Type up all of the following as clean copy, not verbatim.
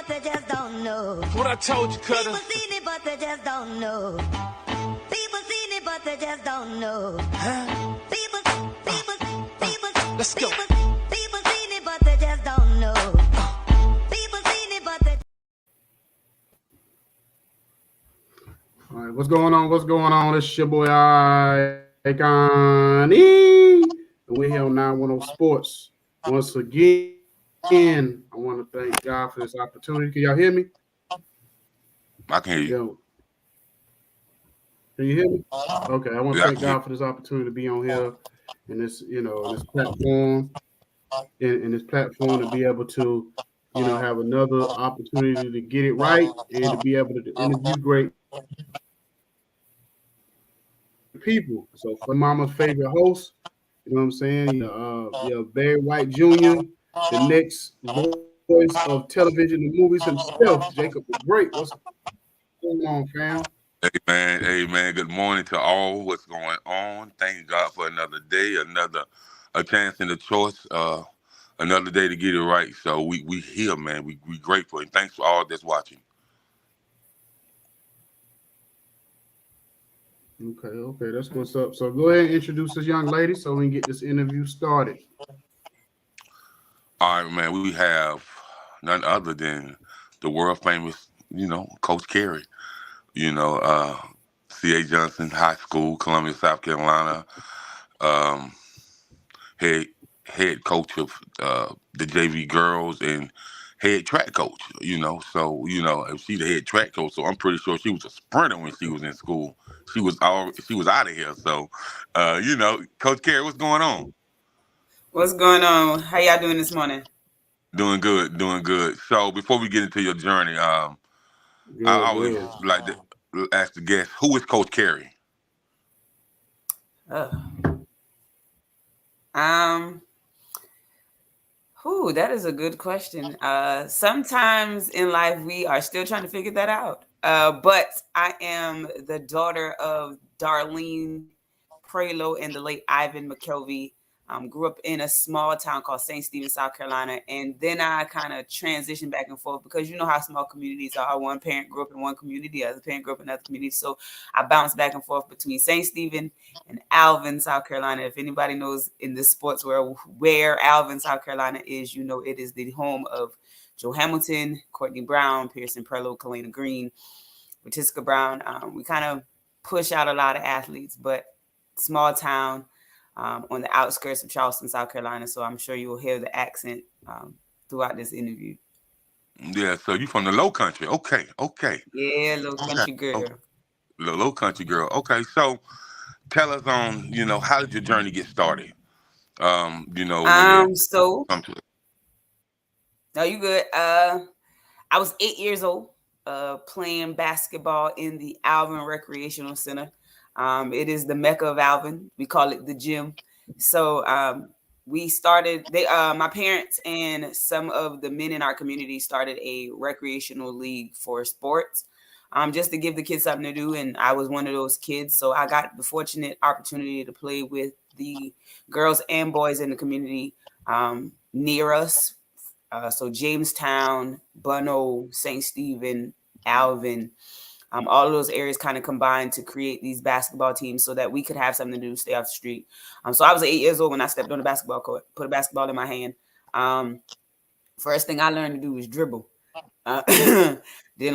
but they just don't know. What I told you, Cutter. People seen it, but they just don't know. People seen it, but they just don't know. Huh? People, Let's go. People seen it, but they just don't know. People seen it, but they. All right, what's going on? What's going on? It's your boy Icon-E. And we're here on 910 Sports. Once again, I want to thank God for this opportunity. Can y'all hear me? I can hear you. Yo. Can you hear me? Okay, I want to thank God for this opportunity to be on here in this, this platform, in this platform to be able to, have another opportunity to get it right and to be able to interview great people. So for Mama's favorite host, you know what I'm saying? Barry White Jr., the next voice of television and movies himself, Jacob the Great. What's going on, fam? Amen. Good morning to all. What's going on? Thank God for another day, a chance and a choice, another day to get it right. So we here, man. We grateful, and thanks for all that's watching. Okay, that's what's up. So go ahead and introduce this young lady so we can get this interview started. All right, man. We have none other than the world famous, Coach KERI. C.A. Johnson High School, Columbia, South Carolina. Head coach of the JV girls and head track coach. So she's the head track coach. So I'm pretty sure she was a sprinter when she was in school. She was out of here. So, Coach KERI, what's going on? What's going on? How y'all doing this morning? Doing good. So before we get into your journey, I always like to ask the guest, who is Coach KERI? That is a good question. Sometimes in life we are still trying to figure that out. But I am the daughter of Darlene Prelo and the late Ivan MCkELVEY. Grew up in a small town called St. Stephen, South Carolina. And then I kind of transitioned back and forth because you know how small communities are. One parent grew up in one community, the other parent grew up in another community. So I bounced back and forth between St. Stephen and Alvin, South Carolina. If anybody knows in this sports world where Alvin, South Carolina is, it is the home of Joe Hamilton, Courtney Brown, Pearson Prelo, Kalena Green, Ratiska Brown. We kind of push out a lot of athletes, but small town. On the outskirts of Charleston, South Carolina. So I'm sure you'll hear the accent throughout this interview. Yeah, so you from the Low Country. Okay. Yeah, Low Country girl. Okay. Low Country girl. Okay, so tell us on, how did your journey get started? No, you good. I was 8 years old, playing basketball in the Alvin Recreational Center. It is the Mecca of Alvin. We call it the gym. So we started, my parents and some of the men in our community started a recreational league for sports, just to give the kids something to do. And I was one of those kids. So I got the fortunate opportunity to play with the girls and boys in the community near us. So Jamestown, Bunno, St. Stephen, Alvin. All of those areas kind of combined to create these basketball teams so that we could have something to do, stay off the street. So I was 8 years old when I stepped on the basketball court, put a basketball in my hand. First thing I learned to do was dribble. Didn't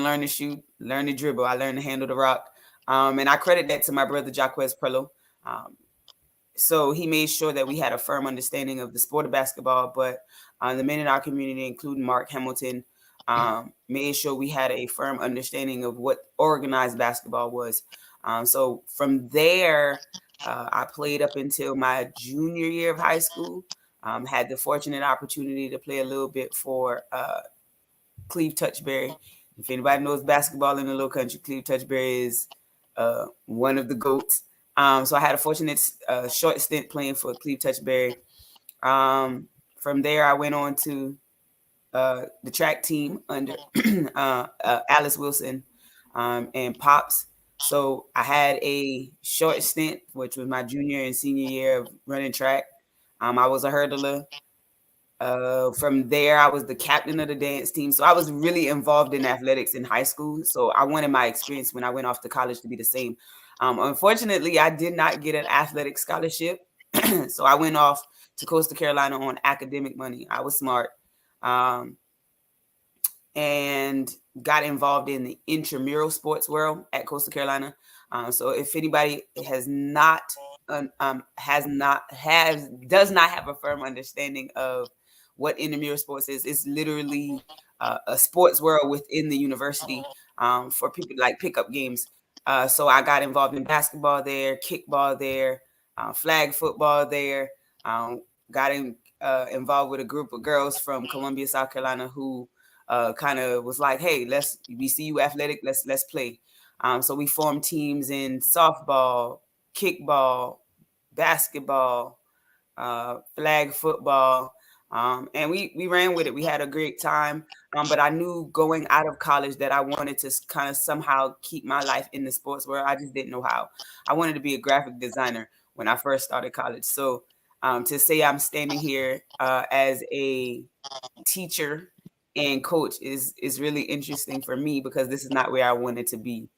learn to shoot, learn to dribble. I learned to handle the rock. And I credit that to my brother, Jaquez Prelo. So he made sure that we had a firm understanding of the sport of basketball, but the men in our community, including Mark Hamilton, made sure we had a firm understanding of what organized basketball was. So from there, I played up until my junior year of high school. Had the fortunate opportunity to play a little bit for Cleve Touchberry. If anybody knows basketball in the Low Country, Cleve Touchberry is one of the GOATs. So I had a fortunate short stint playing for Cleve Touchberry. From there, I went on to the track team under Alice Wilson and Pops. So I had a short stint, which was my junior and senior year of running track. I was a hurdler. From there, I was the captain of the dance team. So I was really involved in athletics in high school. So I wanted my experience when I went off to college to be the same. Unfortunately, I did not get an athletic scholarship. So I went off to Coastal Carolina on academic money. I was smart. And got involved in the intramural sports world at Coastal Carolina. So if anybody does not have a firm understanding of what intramural sports is, it's literally a sports world within the university for people like pickup games. So I got involved in basketball there, kickball there, flag football there. Got involved with a group of girls from Columbia, South Carolina, who kind of was like, hey, we see you athletic, let's play. So we formed teams in softball, kickball, basketball, flag football, and we ran with it. We had a great time, but I knew going out of college that I wanted to kind of somehow keep my life in the sports world. I just didn't know how. I wanted to be a graphic designer when I first started college. So to say I'm standing here as a teacher and coach is really interesting for me because this is not where I wanted to be.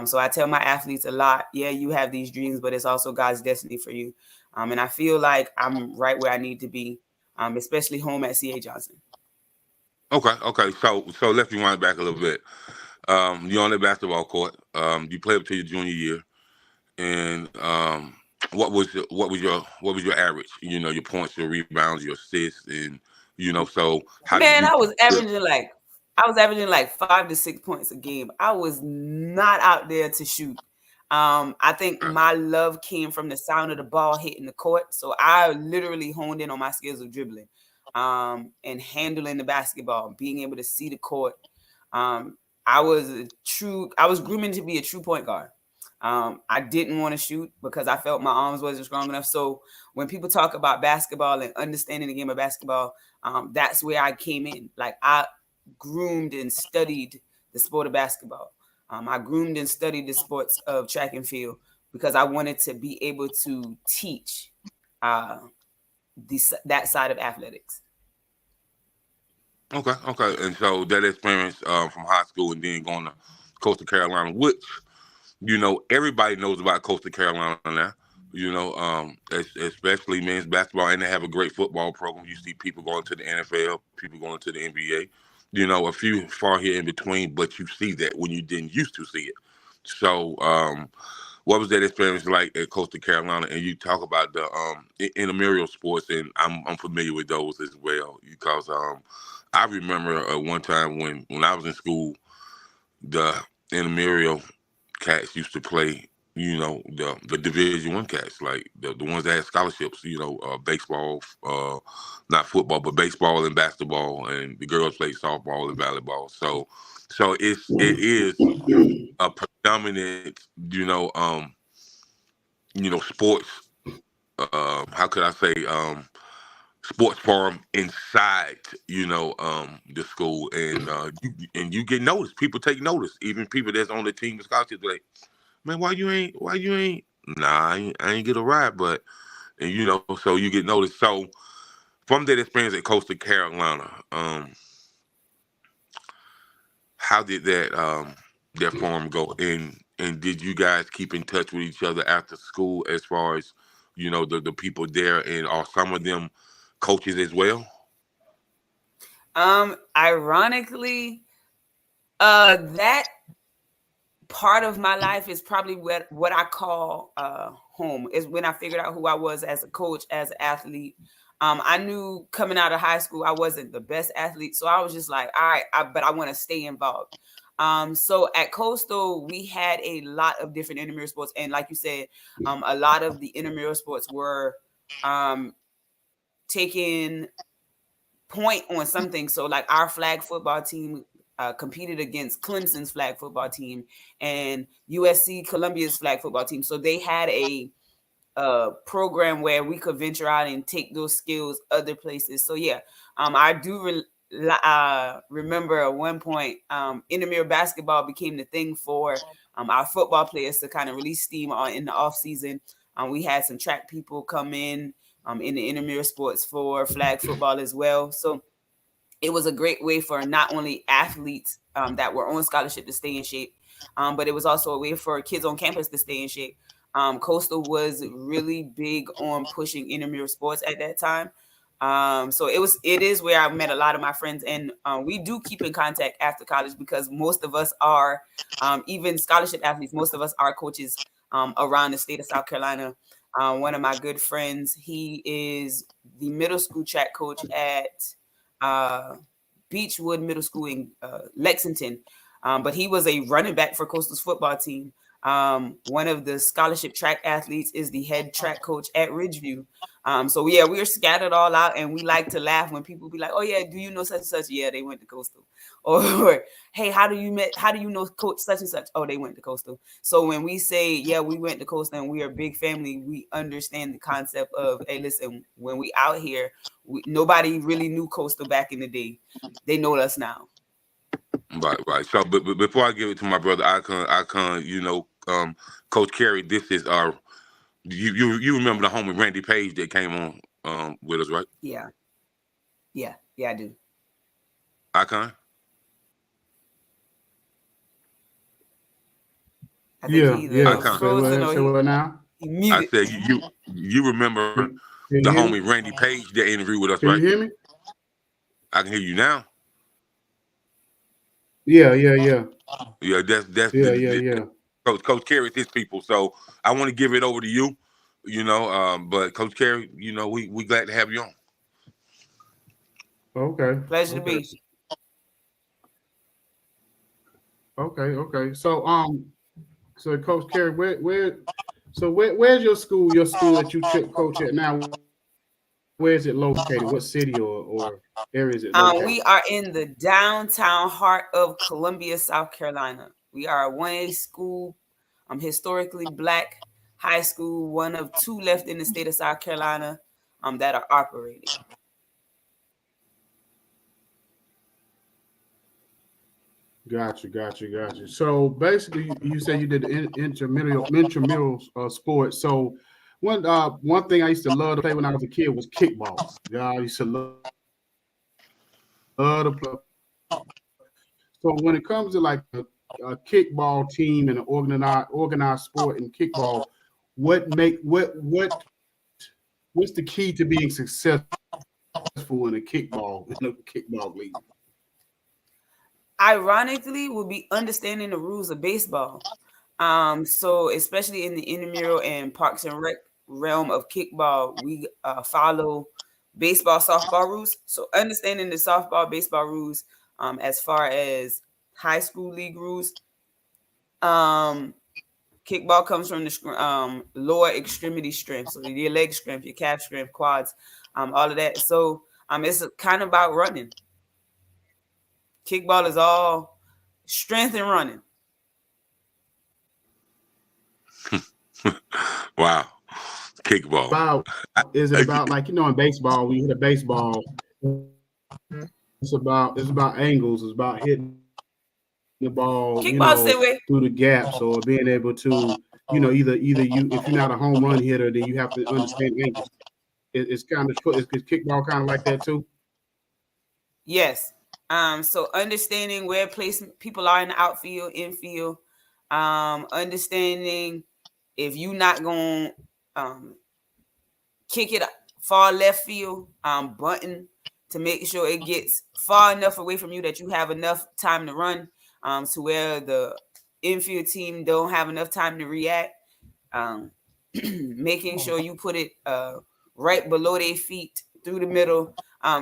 So I tell my athletes a lot, yeah, you have these dreams, but it's also God's destiny for you. And I feel like I'm right where I need to be, especially home at C.A. Johnson. Okay. So let's rewind back a little bit. You're on the basketball court. You played up to your junior year, and what was your average? You know, your points, your rebounds, your assists, and so how did Man, you? I was averaging like 5 to 6 points a game. I was not out there to shoot. I think my love came from the sound of the ball hitting the court. So I literally honed in on my skills of dribbling, and handling the basketball, being able to see the court. I was grooming to be a true point guard. I didn't want to shoot because I felt my arms wasn't strong enough. So when people talk about basketball and understanding the game of basketball, that's where I came in. Like I groomed and studied the sport of basketball. I groomed and studied the sports of track and field because I wanted to be able to teach that side of athletics. Okay. And so that experience from high school and then going to Coastal Carolina, which everybody knows about Coastal Carolina now. Especially men's basketball, and they have a great football program. You see people going to the NFL, people going to the NBA. A few far here in between, but you see that when you didn't used to see it. So, what was that experience like at Coastal Carolina? And you talk about the intramural sports, and I'm familiar with those as well because I remember one time when I was in school, the intramural cats used to play, the Division I cats, like the ones that had scholarships, baseball, not football, but baseball and basketball, and the girls play softball and volleyball. So it is a predominant, sports. How could I say? Sports farm inside, the school, and you get noticed. People take notice. Even people that's on the team with scholarships, like, man, why you ain't? Nah, I ain't get a ride, but and so you get noticed. So from that experience at Coastal Carolina, how did that farm go? And did you guys keep in touch with each other after school as far as the people there, and are some of them coaches as well? Ironically, that part of my life is probably what I call home. Is when I figured out who I was as a coach, as an athlete. I knew coming out of high school I wasn't the best athlete, so I was just like, all right, but I want to stay involved. So at Coastal, we had a lot of different intramural sports, and like you said, a lot of the intramural sports were taking point on something. So like our flag football team competed against Clemson's flag football team and USC Columbia's flag football team. So they had a program where we could venture out and take those skills other places. So yeah, I do remember at one point intramural basketball became the thing for our football players to kind of release steam in the off season. We had some track people come in. in the intramural sports for flag football as well. So it was a great way for not only athletes that were on scholarship to stay in shape, but it was also a way for kids on campus to stay in shape. Coastal was really big on pushing intramural sports at that time. So it is where I met a lot of my friends, and we do keep in contact after college because most of us are even scholarship athletes. Most of us are coaches around the state of South Carolina. One of my good friends, he is the middle school track coach at Beechwood Middle School in Lexington, but he was a running back for Coastal's football team. One of the scholarship track athletes is the head track coach at Ridgeview. So yeah, we're scattered all out, and we like to laugh when people be like, "Oh yeah, do you know such and such?" Yeah, they went to Coastal. Or hey, how do you know coach such and such? Oh, they went to Coastal. So when we say, yeah, we went to Coastal and we are a big family, we understand the concept of, hey, listen, when we out here, nobody really knew Coastal back in the day. They know us now. Right. So, but before I give it to my brother Icon, Coach KERI, this is our. You remember the homie Randy Page that came on with us, right? Yeah, I do. Icon. I think yeah. Icon. frozen Say or what now? he I muted. said you remember Can the you hear homie me? Randy Page that interviewed with us, Can right? you hear me? I can hear you now. Yeah. Yeah, that's Yeah. Coach KERI, his people. So I want to give it over to you. But Coach KERI, we glad to have you on. Okay. Pleasure to be. Okay. So Coach KERI, where's your school? Your school that you coach at now? Where is it located? What city or area is it located? We are in the downtown heart of Columbia, South Carolina. We are a 1A school, historically Black high school, one of two left in the state of South Carolina that are operating. Gotcha. So basically, you said you did intramural sports. So one thing I used to love to play when I was a kid was kickball. Yeah, I used to love to play. So when it comes to like a kickball team and an organized sport in kickball, what's the key to being successful in a kickball league? Ironically, will be understanding the rules of baseball. So especially in the intramural and Parks and Rec realm of kickball, we follow baseball, softball rules. So understanding the softball, baseball rules, as far as high school league rules. Kickball comes from the lower extremity strength, so your leg strength, your calf strength, quads, all of that. So it's kind of about running. Kickball is all strength and running. Wow, kickball. Is it about like in baseball? When you hit a baseball, it's about angles. It's about hitting the ball, through the gaps, or being able to, either you, if you're not a home run hitter, then you have to understand angles. It's kickball kind of like that too. Yes. So understanding where people are in the outfield, infield, understanding if you're not going kick it far left field, bunting to make sure it gets far enough away from you that you have enough time to run, to where the infield team don't have enough time to react. Making sure you put it right below their feet through the middle.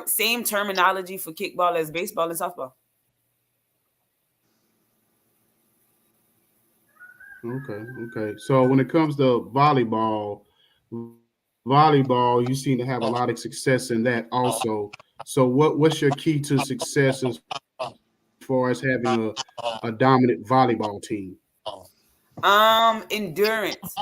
Same terminology for kickball as baseball and softball. Okay. So when it comes to volleyball, you seem to have a lot of success in that also. So what's your key to success as far as having a dominant volleyball team? Endurance.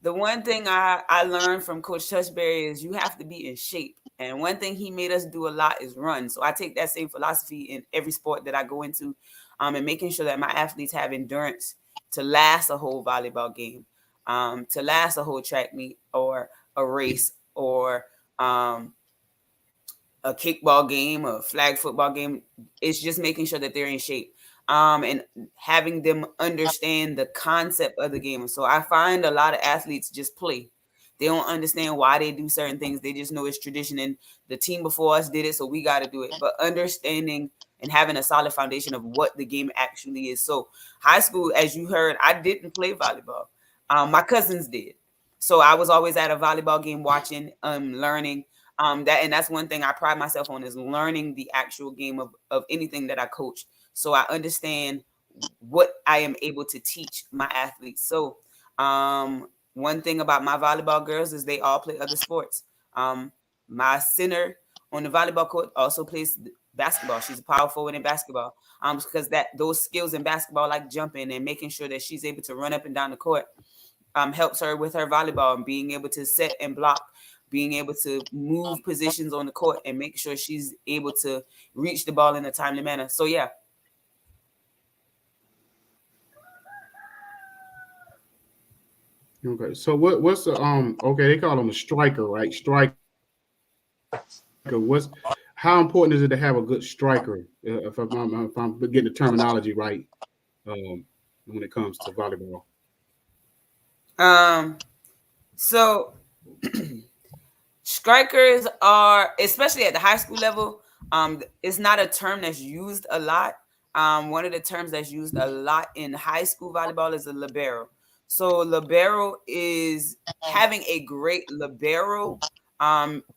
The one thing I learned from Coach Touchberry is you have to be in shape. And one thing he made us do a lot is run. So I take that same philosophy in every sport that I go into, and making sure that my athletes have endurance to last a whole volleyball game, to last a whole track meet or a race or a kickball game, a flag football game. It's just making sure that they're in shape, and having them understand the concept of the game. So I find a lot of athletes just play. They don't understand why they do certain things. They just know it's tradition and the team before us did it, so we got to do it. But understanding and having a solid foundation of what the game actually is. So high school, as you heard, I didn't play volleyball. My cousins did. So I was always at a volleyball game watching, learning. That's one thing I pride myself on, is learning the actual game of anything that I coach. So I understand what I am able to teach my athletes. So one thing about my volleyball girls is they all play other sports. My center on the volleyball court also plays basketball. She's a power forward in basketball. Because those skills in basketball, like jumping and making sure that she's able to run up and down the court, helps her with her volleyball and being able to set and block, being able to move positions on the court and make sure she's able to reach the ball in a timely manner. So yeah. Okay, so what's the okay, they call him a striker, right? Striker. How important is it to have a good striker? If I'm getting the terminology right, when it comes to volleyball. So strikers are, especially at the high school level, it's not a term that's used a lot. One of the terms that's used a lot in high school volleyball is a libero. So libero is having a great libero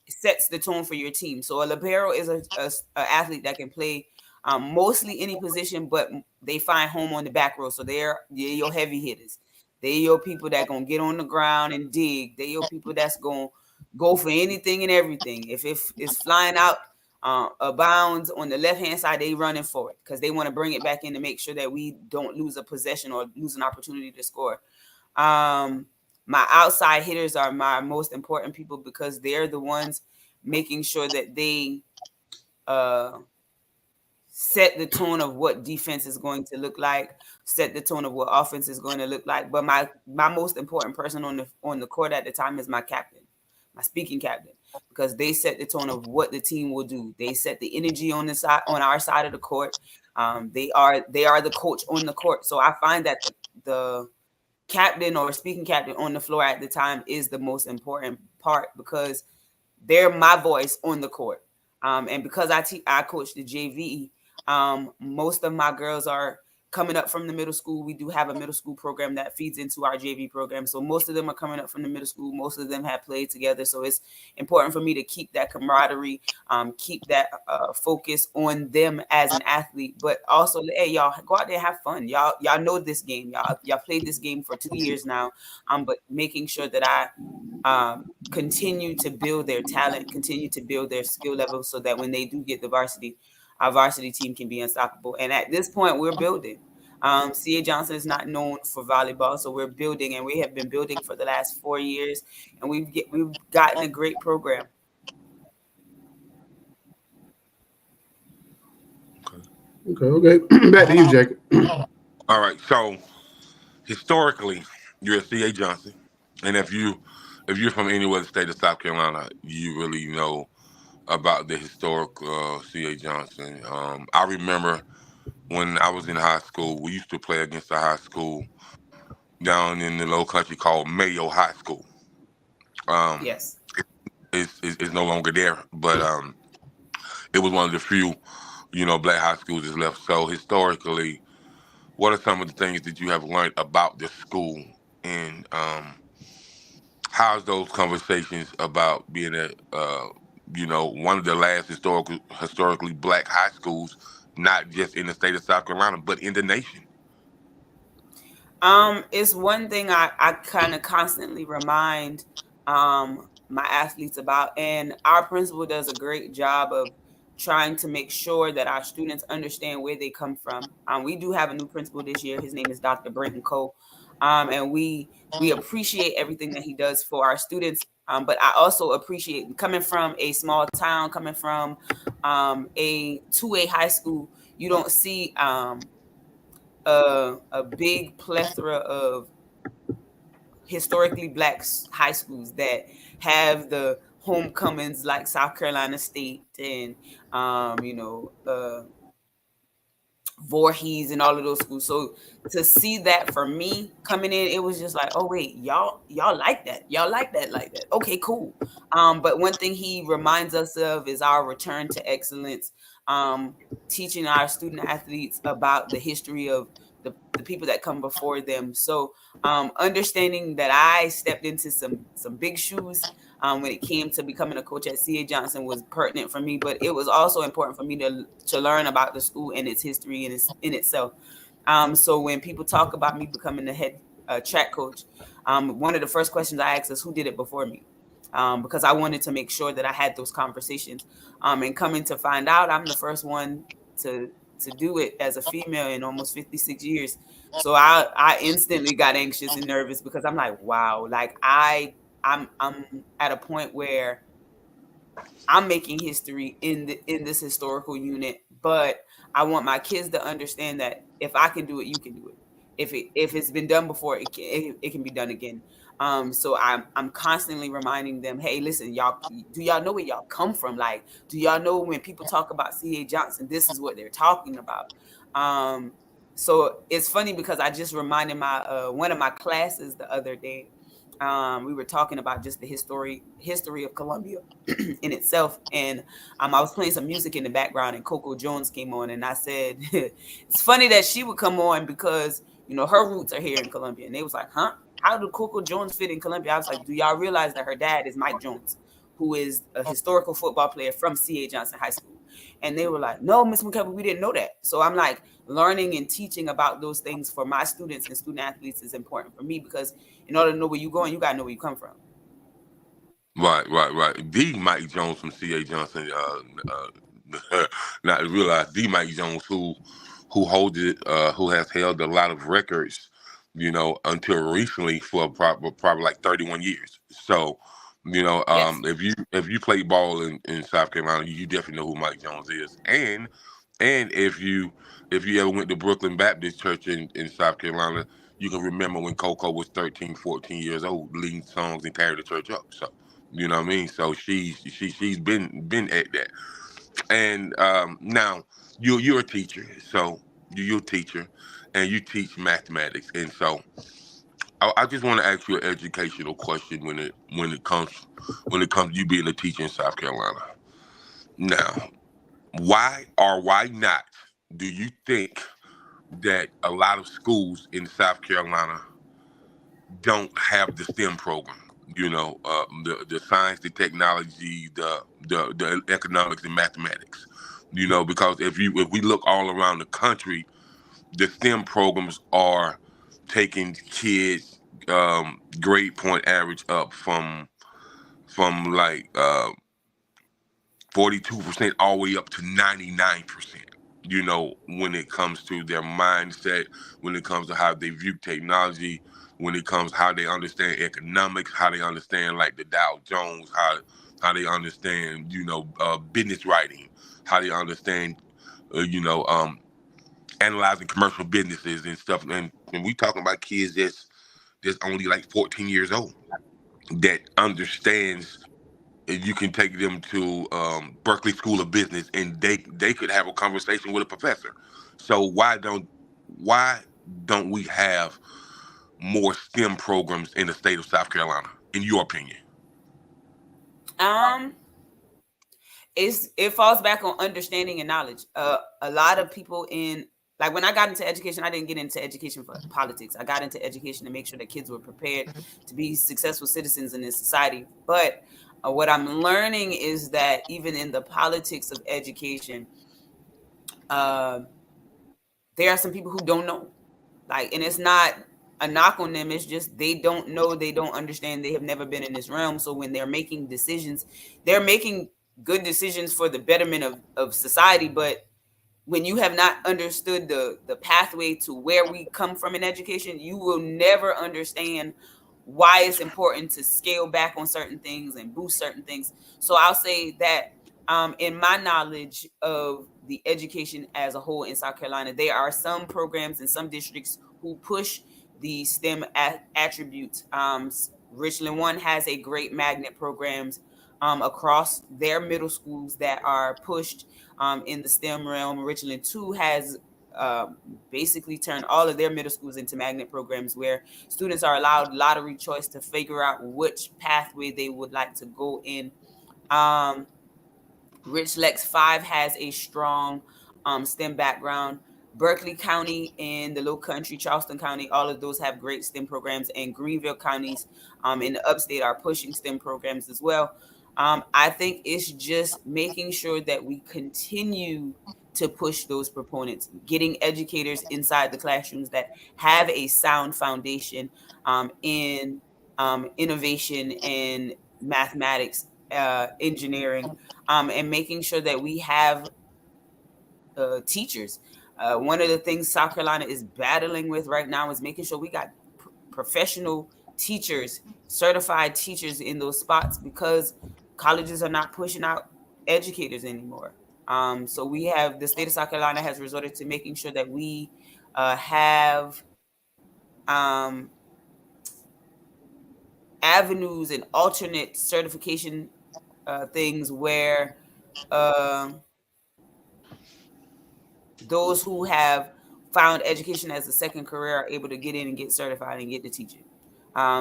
sets the tone for your team. So a libero is a athlete that can play mostly any position, but they find home on the back row. So they're your heavy hitters. They're your people that gonna get on the ground and dig. They're your people that's gonna go for anything and everything. If it's flying out of bounds on the left-hand side, they running for it because they want to bring it back in to make sure that we don't lose a possession or lose an opportunity to score. My outside hitters are my most important people because they're the ones making sure that they set the tone of what defense is going to look like, set the tone of what offense is going to look like. But my most important person on the court at the time is my captain, my speaking captain, because they set the tone of what the team will do. They set the energy on our side of the court. They are the coach on the court. So I find that the captain or speaking captain on the floor at the time is the most important part because they're my voice on the court. And because I coach the JV, most of my girls are coming up from the middle school. We do have a middle school program that feeds into our JV program. So most of them are coming up from the middle school. Most of them have played together. So it's important for me to keep that camaraderie, keep that focus on them as an athlete, but also, hey, y'all go out there and have fun. Y'all know this game. Y'all played this game for 2 years now. But making sure that I continue to build their talent, continue to build their skill level so that when they do get the varsity, our varsity team can be unstoppable. And at this point, we're building. C.A. Johnson is not known for volleyball, so we're building, and we have been building for the last 4 years, and we've gotten a great program. Okay. Back to you, Jacob. All right. So historically, you're C.A. Johnson, and if you're from anywhere in the state of South Carolina, you really know about the historic C.A. Johnson. I remember when I was in high school, we used to play against a high school down in the low country called Mayo High School. Yes. It's no longer there, but it was one of the few, black high schools that's left. So historically, what are some of the things that you have learned about the school, and how's those conversations about being one of the last historically black high schools, not just in the state of South Carolina, but in the nation? It's one thing I kind of constantly remind my athletes about, and our principal does a great job of trying to make sure that our students understand where they come from. We do have a new principal this year. His name is Dr. Brenton Cole. And we appreciate everything that he does for our students. But I also appreciate coming from a small town, coming from a 2A high school, you don't see a big plethora of historically black high schools that have the homecomings like South Carolina State and Voorhees and all of those schools. So to see that for me coming in, it was just like, oh wait, y'all like that. Y'all like that. Okay, cool. But one thing he reminds us of is our return to excellence, teaching our student athletes about the history of the people that come before them. So understanding that I stepped into some big shoes when it came to becoming a coach at C.A. Johnson was pertinent for me, but it was also important for me to learn about the school and its history in itself. So when people talk about me becoming the head track coach, one of the first questions I asked is, who did it before me? Because I wanted to make sure that I had those conversations. And coming to find out, I'm the first one to do it as a female in almost 56 years. So I instantly got anxious and nervous because I'm like, wow, like I'm at a point where I'm making history in this historical unit, but I want my kids to understand that if I can do it, you can do it. If it's been done before, it can be done again. So I'm constantly reminding them, hey, listen, y'all, do y'all know where y'all come from? Like, do y'all know when people talk about C.A. Johnson, this is what they're talking about? So it's funny because I just reminded my one of my classes the other day. We were talking about just the history of Columbia in itself, and I was playing some music in the background, and Coco Jones came on, and I said, "It's funny that she would come on because her roots are here in Columbia." And they was like, "Huh? How did Coco Jones fit in Columbia?" I was like, "Do y'all realize that her dad is Mike Jones, who is a historical football player from C.A. Johnson High School?" And they were like, "No, Miss McKelvey, we didn't know that." So I'm like, learning and teaching about those things for my students and student athletes is important for me because in order to know where you're going, you gotta know where you come from. Right. The Mike Jones from C.A. Johnson, not to realize the Mike Jones who holds it, who has held a lot of records, until recently for probably like 31 years. So, Yes. if you play ball in South Carolina, you definitely know who Mike Jones is, and if you ever went to Brooklyn Baptist Church in South Carolina, you can remember when Coco was 13, 14 years old, leading songs and carried the church up. So, you know what I mean? So she's been at that. And now you're a teacher, so you're a teacher, and you teach mathematics. And so I just want to ask you an educational question when it comes to you being a teacher in South Carolina. Now, why or why not do you think that a lot of schools in South Carolina don't have the STEM program? The science, the technology, the economics and mathematics. Because if we look all around the country, the STEM programs are taking kids grade point average up from like 42% all the way up to 99%. When it comes to their mindset, when it comes to how they view technology, when it comes to how they understand economics, how they understand like the Dow Jones, how they understand, business writing, how they understand, analyzing commercial businesses and stuff. And we talking about kids that's only like 14 years old that understands. You can take them to Berkeley School of Business, and they could have a conversation with a professor. So why don't we have more STEM programs in the state of South Carolina, in your opinion? Um, it falls back on understanding and knowledge. A lot of people like when I got into education, I didn't get into education for politics. I got into education to make sure that kids were prepared to be successful citizens in this society. But what I'm learning is that even in the politics of education, there are some people who don't know. And it's not a knock on them. It's just they don't know, they don't understand, they have never been in this realm. So when they're making decisions, they're making good decisions for the betterment of society. But when you have not understood the pathway to where we come from in education, you will never understand why it's important to scale back on certain things and boost certain things. So I'll say that in my knowledge of the education as a whole in South Carolina, there are some programs in some districts who push the STEM attributes. Richland One has a great magnet programs. across their middle schools that are pushed in the STEM realm. Richland 2 has basically turned all of their middle schools into magnet programs where students are allowed lottery choice to figure out which pathway they would like to go in. Rich Lex 5 has a strong STEM background. Berkeley County and the Low Country, Charleston County, all of those have great STEM programs, and Greenville counties in the upstate are pushing STEM programs as well. I think it's just making sure that we continue to push those proponents, getting educators inside the classrooms that have a sound foundation in innovation and mathematics, engineering, and making sure that we have teachers. One of the things South Carolina is battling with right now is making sure we got professional teachers, certified teachers in those spots, because colleges are not pushing out educators anymore. So we have, the state of South Carolina has resorted to making sure that we have avenues and alternate certification things where those who have found education as a second career are able to get in and get certified and get to teaching.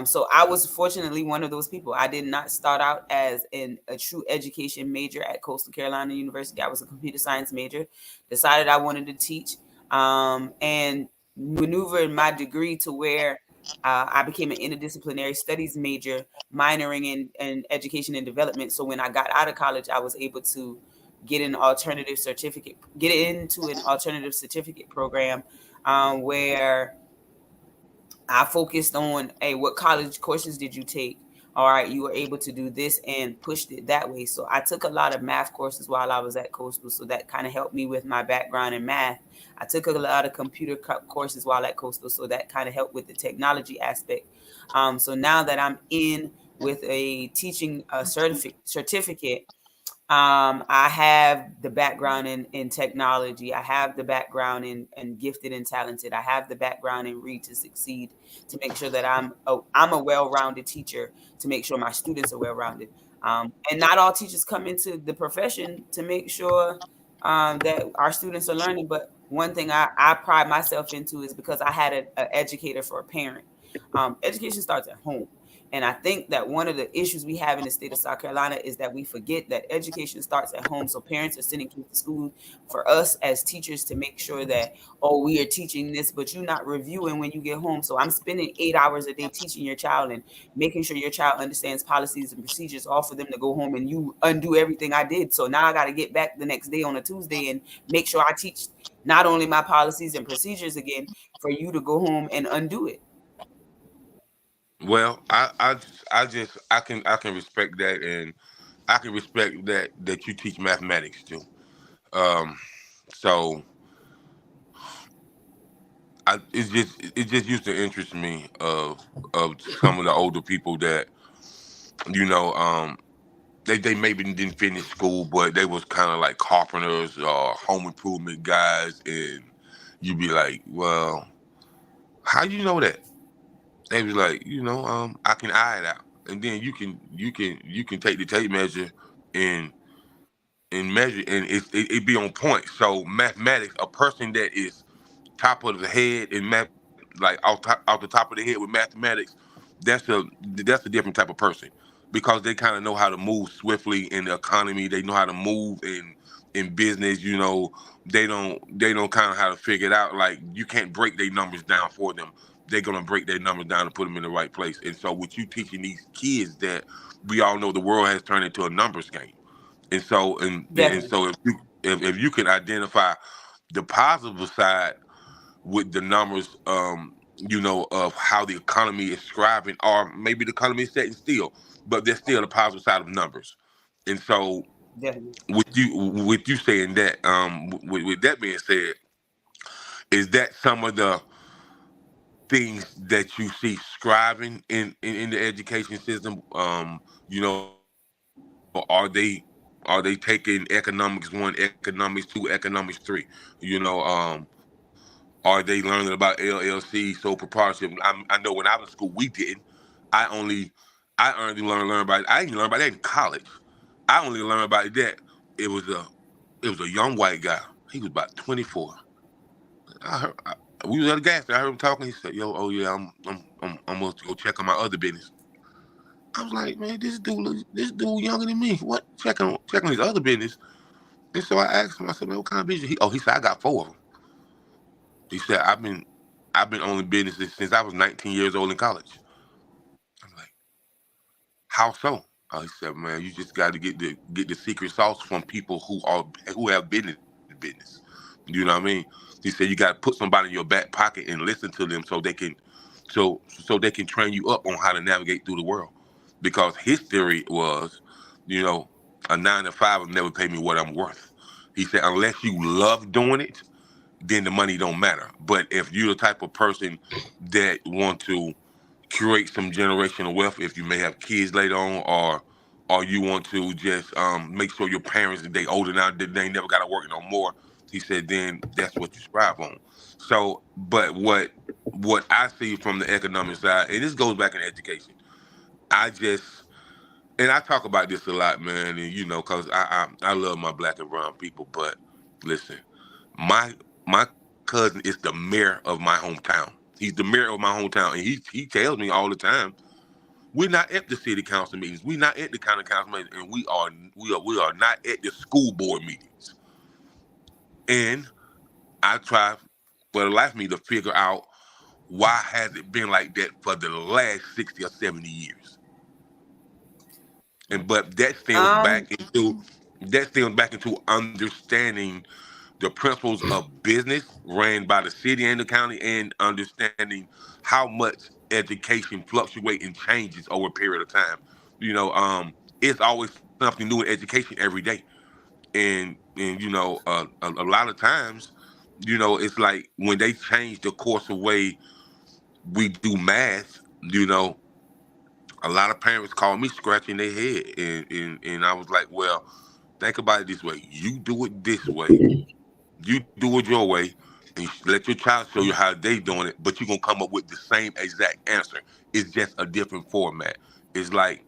So I was fortunately one of those people. I did not start out as a true education major at Coastal Carolina University. I was a computer science major, decided I wanted to teach, and maneuvered my degree to where I became an interdisciplinary studies major, minoring in education and development. So when I got out of college, I was able to get into an alternative certificate program where I focused on, hey, what college courses did you take? All right, you were able to do this and pushed it that way. So I took a lot of math courses while I was at Coastal, so that kind of helped me with my background in math. I took a lot of computer courses while at Coastal, so that kind of helped with the technology aspect. So now that I'm in with a teaching certificate, I have the background in technology. I have the background in gifted and talented. I have the background in read to succeed, to make sure that I'm a well-rounded teacher, to make sure my students are well-rounded. And not all teachers come into the profession to make sure that our students are learning. But one thing I pride myself into is because I had an educator for a parent. Education starts at home. And I think that one of the issues we have in the state of South Carolina is that we forget that education starts at home. So parents are sending kids to school for us as teachers to make sure that, oh, we are teaching this, but you're not reviewing when you get home. So I'm spending 8 hours a day teaching your child and making sure your child understands policies and procedures, all for them to go home and you undo everything I did. So now I got to get back the next day on a Tuesday and make sure I teach not only my policies and procedures again for you to go home and undo it. Well, I can respect that, and I can respect that you teach mathematics too. Um, so it just used to interest me of some of the older people that you know they maybe didn't finish school, but they was kind of like carpenters or home improvement guys, and you'd be like, well, how you know that? They was like, I can eye it out, and then you can take the tape measure and measure, and it be on point. So mathematics, a person that is top of the head in math, like off the top of the head with mathematics, that's a different type of person because they kind of know how to move swiftly in the economy. They know how to move in business. They don't kind of how to figure it out. Like you can't break their numbers down for them. They're gonna break their numbers down and put them in the right place. And so, with you teaching these kids that we all know the world has turned into a numbers game, and so Definitely. if you can identify the positive side with the numbers, of how the economy is thriving, or maybe the economy is setting still, but there's still a positive side of numbers. And so, Definitely. with you saying that, with that being said, is that some of the things that you see scribing in the education system? Are they taking economics one, economics two, economics three? Are they learning about LLC, sole proprietorship? I know when I was in school, we didn't. I only learned about. I didn't learn about that in college. I only learned about that. It was a young white guy. He was about 24. We was at a gas station. I heard him talking. He said, "Yo, oh yeah, I'm going to go check on my other business." I was like, "Man, this dude younger than me. What checking his other business?" And so I asked him. I said, "Man, what kind of business?" He said, "I got 4 of them." He said, "I've been owning businesses since I was 19 years old in college." I'm like, "How so?" He said, "Man, you just got to get the secret sauce from people who have been in business. You know what I mean?" He said, "You got to put somebody in your back pocket and listen to them so they can train you up on how to navigate through the world." Because his theory was, you know, a 9 to 5 will never pay me what I'm worth. He said, unless you love doing it, then the money don't matter. But if you're the type of person that want to create some generational wealth, if you may have kids later on, or you want to just make sure your parents, if they older now, that they ain't never got to work no more, he said, then that's what you strive on. So, but what I see from the economic side, and this goes back in education, I just, and I talk about this a lot, man, and cause I love my black and brown people, but listen, my my cousin is the mayor of my hometown. He's the mayor of my hometown, and he tells me all the time, we're not at the city council meetings, we're not at the county council meetings, and we are not at the school board meetings. And I try for the life of me to figure out why has it been like that for the last 60 or 70 years. But that stems back into understanding the principles of business ran by the city and the county, and understanding how much education fluctuates and changes over a period of time. It's always something new in education every day, and a lot of times, it's like when they change the course of way we do math, a lot of parents call me scratching their head, and I was like, well, think about it this way: you do it this way, you do it your way, and let your child show you how they doing it, but you're gonna come up with the same exact answer. It's just a different format. It's like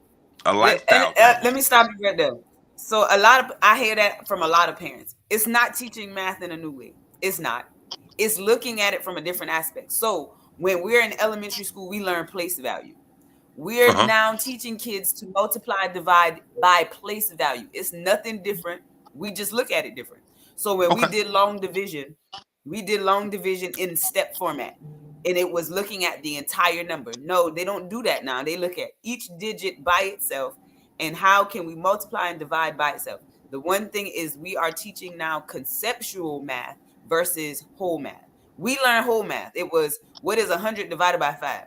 a lifestyle change. Let me stop you right there. So I hear that from a lot of parents. It's not teaching math in a new way. It's not. It's looking at it from a different aspect. So when we're in elementary school, we learn place value. We're Uh-huh. now teaching kids to multiply, divide by place value. It's nothing different. We just look at it different. So when Okay. we did long division in step format, and it was looking at the entire number. No, they don't do that now. They look at each digit by itself and how can we multiply and divide by itself. The one thing is we are teaching now conceptual math versus whole math. We learn whole math. It was, what is 100 divided by 5?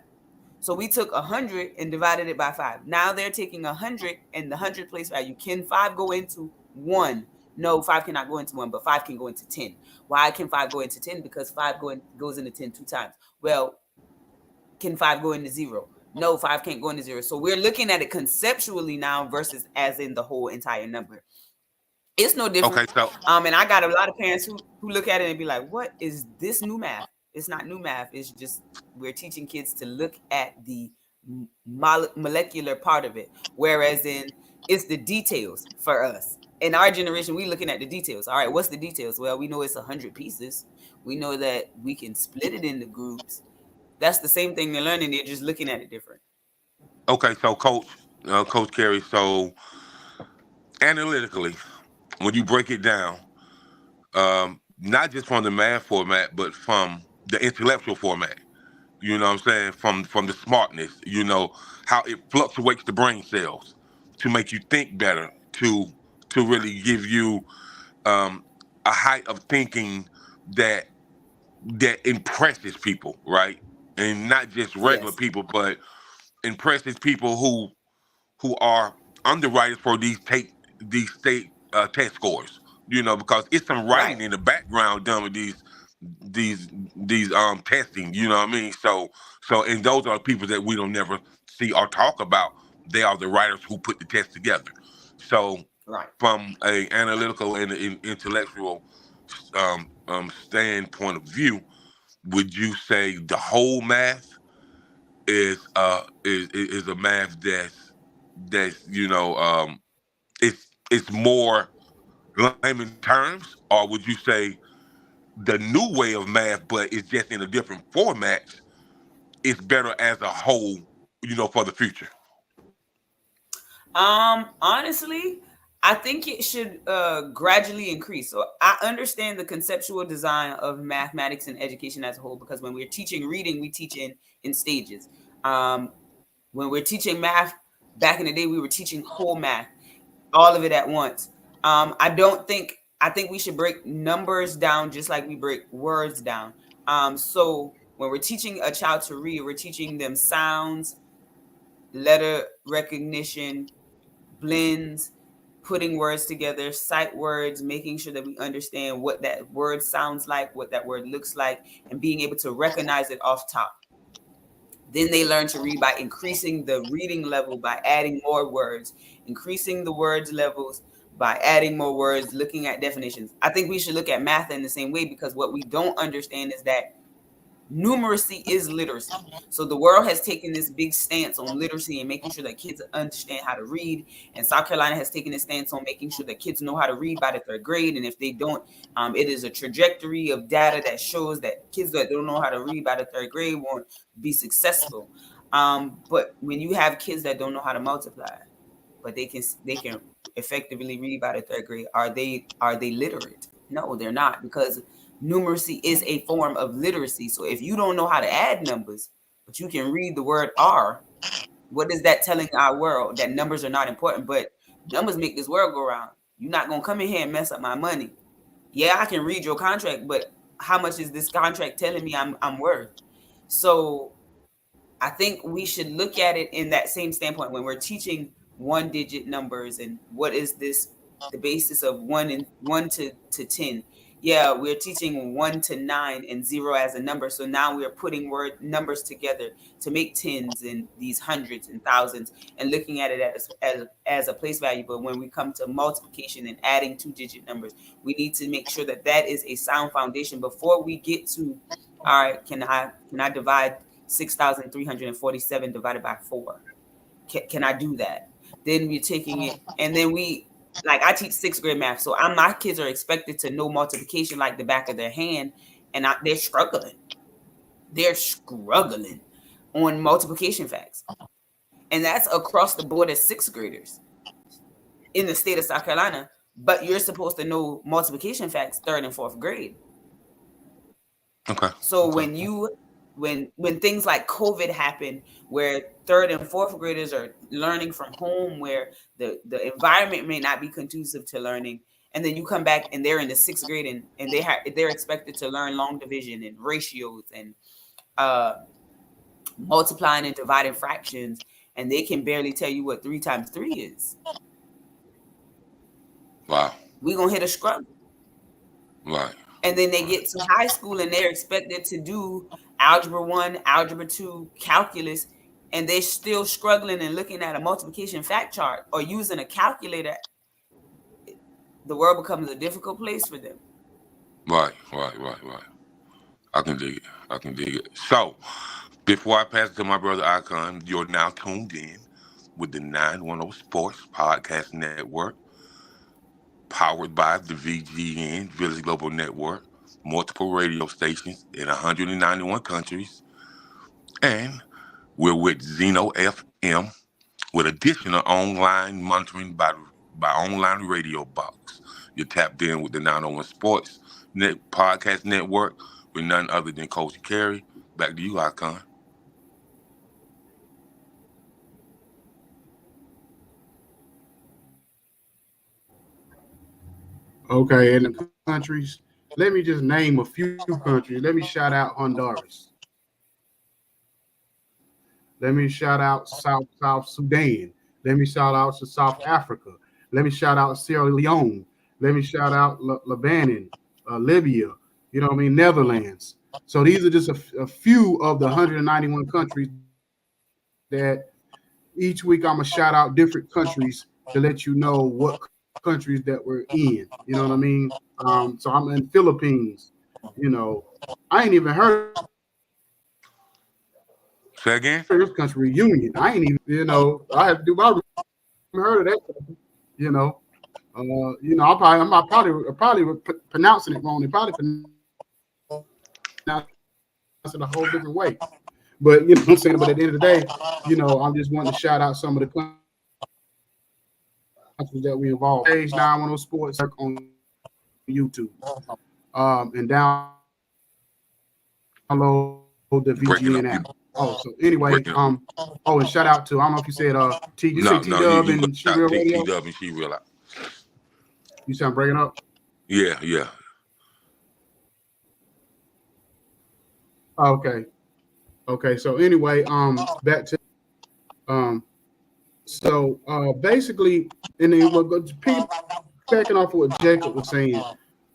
So we took 100 and divided it by 5. Now they're taking 100 and the 100 place value. Can 5 go into 1? No, 5 cannot go into 1, but 5 can go into 10. Why can 5 go into 10? Because 5 goes into 10 2 times. Well, can 5 go into 0? No, 5 can't go into 0. So we're looking at it conceptually now versus as in the whole entire number. It's no different. Okay, so And I got a lot of parents who look at it and be like, what is this new math? It's not new math. It's just we're teaching kids to look at the molecular part of it. Whereas it's the details for us. In our generation, we looking at the details. All right, what's the details? Well, we know it's 100 pieces. We know that we can split it into groups. That's the same thing they're learning. They're just looking at it different. okay, so Coach KERI, so analytically, when you break it down, not just from the math format, but from the intellectual format. You know what I'm saying? From the smartness, how it fluctuates the brain cells to make you think better, to really give you a height of thinking that impresses people, right? And not just regular Yes. people, but impresses people who are underwriters for these state test scores. Because it's some Right. writing in the background done with these testing. You know what I mean? So and those are people that we don't never see or talk about. They are the writers who put the test together. So Right. from a analytical and intellectual standpoint of view, would you say the whole math is a math that's it's it's more layman terms, or would you say the new way of math, but it's just in a different format, is better as a whole, for the future? Honestly, I think it should gradually increase. So I understand the conceptual design of mathematics and education as a whole, because when we're teaching reading, we teach in stages. When we're teaching math, back in the day, we were teaching whole math, all of it at once. I think we should break numbers down just like we break words down. So when we're teaching a child to read, we're teaching them sounds, letter recognition, blends, putting words together, sight words, making sure that we understand what that word sounds like, what that word looks like, and being able to recognize it off top. Then they learn to read by increasing the reading level by adding more words, increasing the words levels by adding more words, looking at definitions. I think we should look at math in the same way, because what we don't understand is that numeracy is literacy. So the world has taken this big stance on literacy and making sure that kids understand how to read. And South Carolina has taken a stance on making sure that kids know how to read by the 3rd grade. And if they don't, it is a trajectory of data that shows that kids that don't know how to read by the 3rd grade won't be successful. But when you have kids that don't know how to multiply, but they can effectively read by the 3rd grade, are they literate? No, they're not, because numeracy is a form of literacy. So if you don't know how to add numbers, but you can read the word R, what is that telling our world? That numbers are not important, but numbers make this world go round. You're not going to come in here and mess up my money. Yeah, I can read your contract, but how much is this contract telling me I'm worth? So I think we should look at it in that same standpoint when we're teaching 1-digit numbers, and what is the basis of 1 to 10. Yeah, we're teaching 1 to 9 and 0 as a number. So now we're putting numbers together to make tens and these hundreds and thousands, and looking at it as a place value. But when we come to multiplication and adding 2-digit numbers, we need to make sure that that is a sound foundation before we get to, all right, can I divide 6,347 divided by 4? Can I do that? Then we're taking it, and then I teach 6th grade math, so my kids are expected to know multiplication like the back of their hand, and they're struggling. They're struggling on multiplication facts, and that's across the board as 6th graders in the state of South Carolina. But you're supposed to know multiplication facts 3rd and 4th grade. Okay. So when things like COVID happen, where 3rd and 4th graders are learning from home, where the environment may not be conducive to learning, and then you come back and they're in the 6th grade and they're expected to learn long division and ratios and multiplying and dividing fractions, and they can barely tell you what 3 times 3 is. Wow. We're gonna hit a scrub. Right. And then they get to high school and they're expected to do algebra 1, algebra 2, calculus, and they're still struggling and looking at a multiplication fact chart or using a calculator. The world becomes a difficult place for them. Right. I can dig it. So, before I pass it to my brother Icon, you're now tuned in with the 910 Sports Podcast Network, powered by the VGN, Village Global Network, multiple radio stations in 191 countries, and we're with Zeno FM with additional online monitoring by online radio box. You're tapped in with the 901 Sports Podcast Network with none other than Coach KERI. Back to you, Icon. Okay, in the countries, let me just name a few countries. Let me shout out Honduras. Let me shout out South Sudan. Let me shout out to South Africa. Let me shout out Sierra Leone. Let me shout out Lebanon, Libya, Netherlands. So these are just a few of the 191 countries that each week I'm going to shout out different countries to let you know what countries that we're in. You know what I mean? So I'm in Philippines. I ain't even heard. Say again? This country reunion. I ain't even, I had to do my heard of that. You know, I'm probably pronouncing it wrong. They probably pronounce it a whole different way. But you know what I'm saying. But at the end of the day, you know, I'm just wanting to shout out some of the countries that we involved. Page 910 Sports on YouTube, and download the Breaking up. VGN app. Oh, so anyway, Breaking up. and shout out to, I don't know if you said T. You say T Dub you and She Real T Radio. Dub and She Real. You sound breaking up. Yeah. Okay. So anyway, back to basically, and then piggybacking off of what Jacob was saying,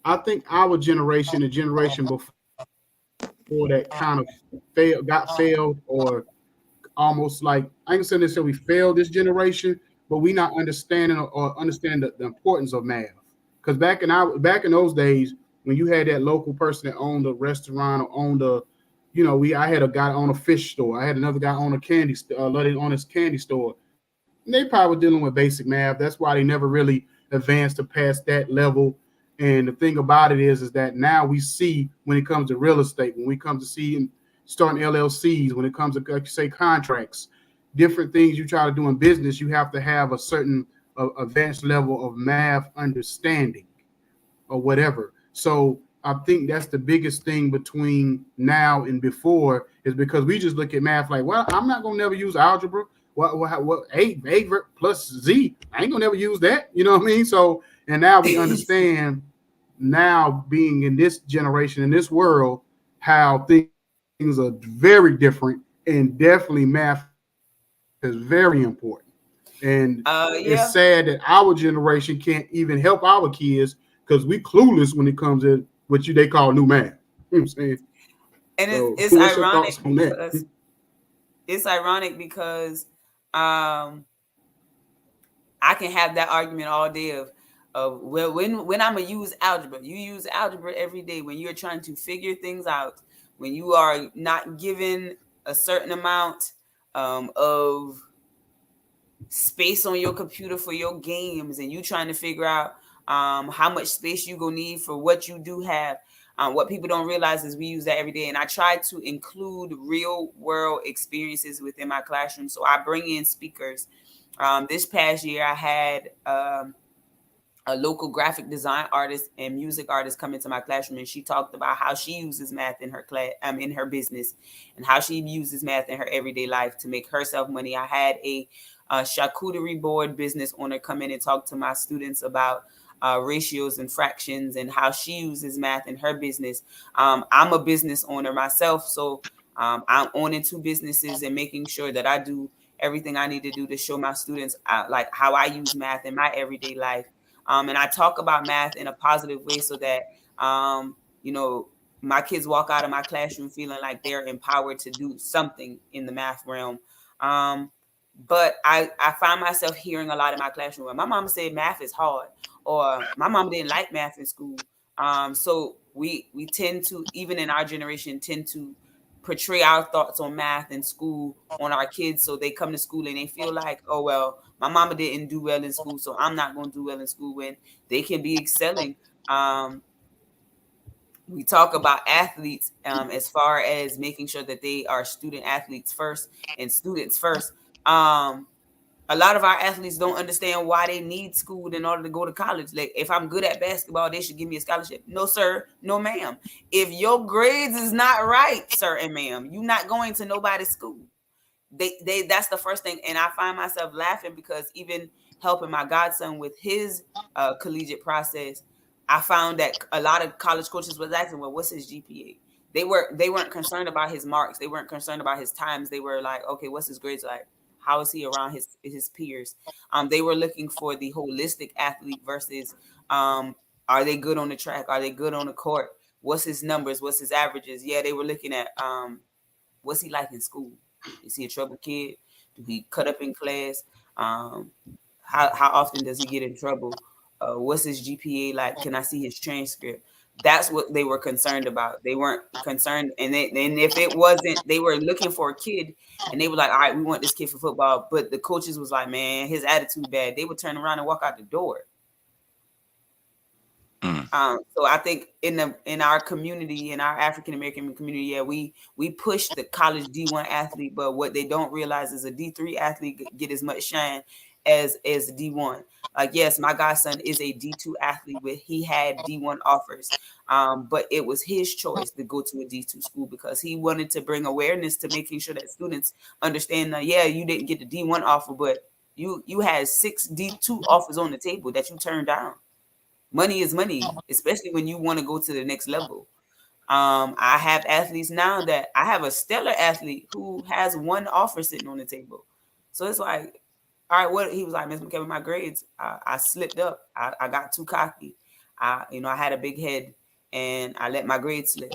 I think our generation, the generation before that, kind of failed, or almost like, I ain't saying necessarily we failed this generation, but we not understanding or understand the importance of math. Because back in those days, when you had that local person that owned a restaurant or owned a, you know, I had a guy on a fish store. I had another guy on a candy on his candy store. And they probably were dealing with basic math. That's why they never really advanced to past that level. And the thing about it is that now we see, when it comes to real estate, when we come to see starting LLCs, when it comes to, like you say, contracts, different things you try to do in business, you have to have a certain advanced level of math understanding or whatever. So I think that's the biggest thing between now and before, is because we just look at math like, well, I'm not gonna never use algebra. What A plus Z? I ain't gonna never use that. You know what I mean? So, and now we understand, now being in this generation, in this world, how things are very different, and definitely math is very important. And it's sad that our generation can't even help our kids, because we clueless when it comes to what they call new math. You know what I'm saying? And So, it's ironic because I can have that argument all day of well, when I'm gonna use algebra. You use algebra every day when you're trying to figure things out, when you are not given a certain amount of space on your computer for your games, and you trying to figure out how much space you gonna need for what you do have. What people don't realize is we use that every day. And I try to include real world experiences within my classroom. So I bring in speakers. This past year, I had a local graphic design artist and music artist come into my classroom, and she talked about how she uses math in her class, in her business, and how she uses math in her everyday life to make herself money. I had a charcuterie board business owner come in and talk to my students about ratios and fractions, and how she uses math in her business. I'm a business owner myself, so I'm owning 2 businesses and making sure that I do everything I need to do to show my students like how I use math in my everyday life. And I talk about math in a positive way, so that you know, my kids walk out of my classroom feeling like they're empowered to do something in the math realm. But I find myself hearing a lot in my classroom where my mama said math is hard, or my mom didn't like math in school. So we tend to, even in our generation, tend to portray our thoughts on math in school on our kids. So they come to school and they feel like, oh, well, my mama didn't do well in school, so I'm not going to do well in school, when they can be excelling. We talk about athletes as far as making sure that they are student athletes first and students first. A lot of our athletes don't understand why they need school in order to go to college. Like, if I'm good at basketball, they should give me a scholarship. No, sir. No, ma'am. If your grades is not right, sir and ma'am, you're not going to nobody's school. That's the first thing. And I find myself laughing because even helping my godson with his collegiate process, I found that a lot of college coaches was asking, well, what's his GPA? They weren't concerned about his marks. They weren't concerned about his times. They were like, okay, what's his grades like? How is he around his peers? They were looking for the holistic athlete versus are they good on the track? Are they good on the court? What's his numbers? What's his averages? Yeah, they were looking at what's he like in school? Is he a trouble kid? Do he cut up in class? How often does he get in trouble? What's his GPA like? Can I see his transcript? That's what they were concerned about. They weren't concerned. And if it wasn't, they were looking for a kid and they were like, all right, we want this kid for football. But the coaches was like, man, his attitude bad. They would turn around and walk out the door. So I think in our community, in our African American community, yeah, we push the college D1 athlete, but what they don't realize is a D3 athlete get as much shine as D1. Like, yes, my godson is a D2 athlete, but he had D1 offers. But it was his choice to go to a D2 school because he wanted to bring awareness to making sure that students understand that, yeah, you didn't get the D1 offer, but you had 6 D2 offers on the table that you turned down. Money is money, especially when you want to go to the next level. I have athletes now that I have a stellar athlete who has 1 offer sitting on the table. So it's like, all right, what he was like, Ms. McKelvey, my grades, I slipped up. I got too cocky. I had a big head and I let my grades slip.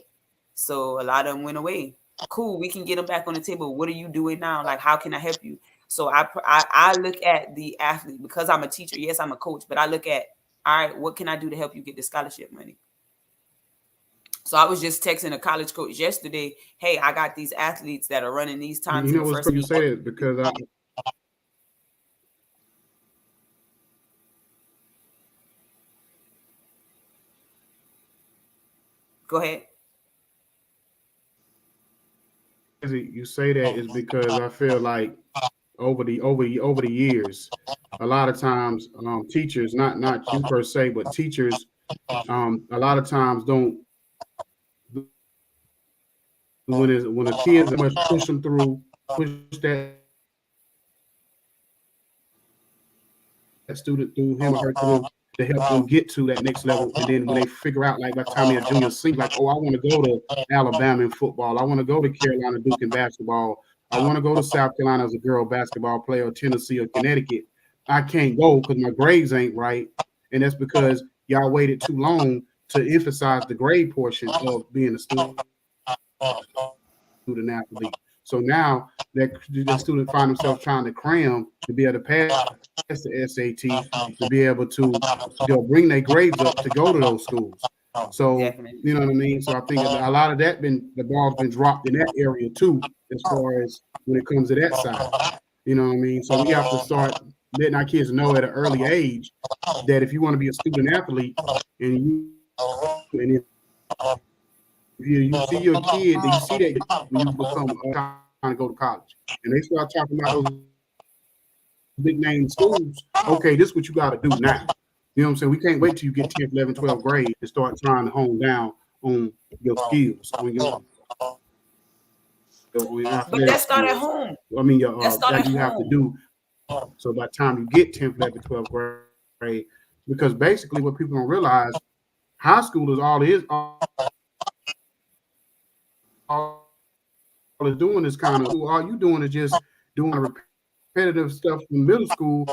So a lot of them went away. Cool, we can get them back on the table. What are you doing now? Like, how can I help you? So I look at the athlete because I'm a teacher. Yes, I'm a coach, but I look at, all right, what can I do to help you get the scholarship money? So I was just texting a college coach yesterday. Hey, I got these athletes that are running these times. You know what's you say it because Go ahead. You say that is because I feel like over the years, a lot of times teachers, not you per se, but teachers, a lot of times don't when a kid must push them through, push that student through, him or her through, to help them get to that next level. And then when they figure out, like by the time they're junior senior, like, oh, I want to go to Alabama in football, I want to go to Carolina Duke in basketball, I want to go to South Carolina as a girl basketball player, or Tennessee or Connecticut. I can't go because my grades ain't right. And that's because y'all waited too long to emphasize the grade portion of being a student athlete. So now that the student find themselves trying to cram to be able to pass the SAT, to be able to bring their grades up to go to those schools. So Definitely. you know what I mean? So I think a lot of that the ball's been dropped in that area too, as far as when it comes to that side. You know what I mean? So we have to start letting our kids know at an early age that if you want to be a student athlete and if you see your kid, and you see that when you become trying to go to college, and they start talking about those big name schools, okay, this is what you got to do now. You know what I'm saying? We can't wait till you get 10th, 11th, 12th grade to start trying to hone down on your skills, on your but that start at home. I mean, that you have to do. So by the time you get 10th, 11th, 12th grade, because basically what people don't realize, high school is all it's doing is kind of, all you doing is just doing repetitive stuff from middle school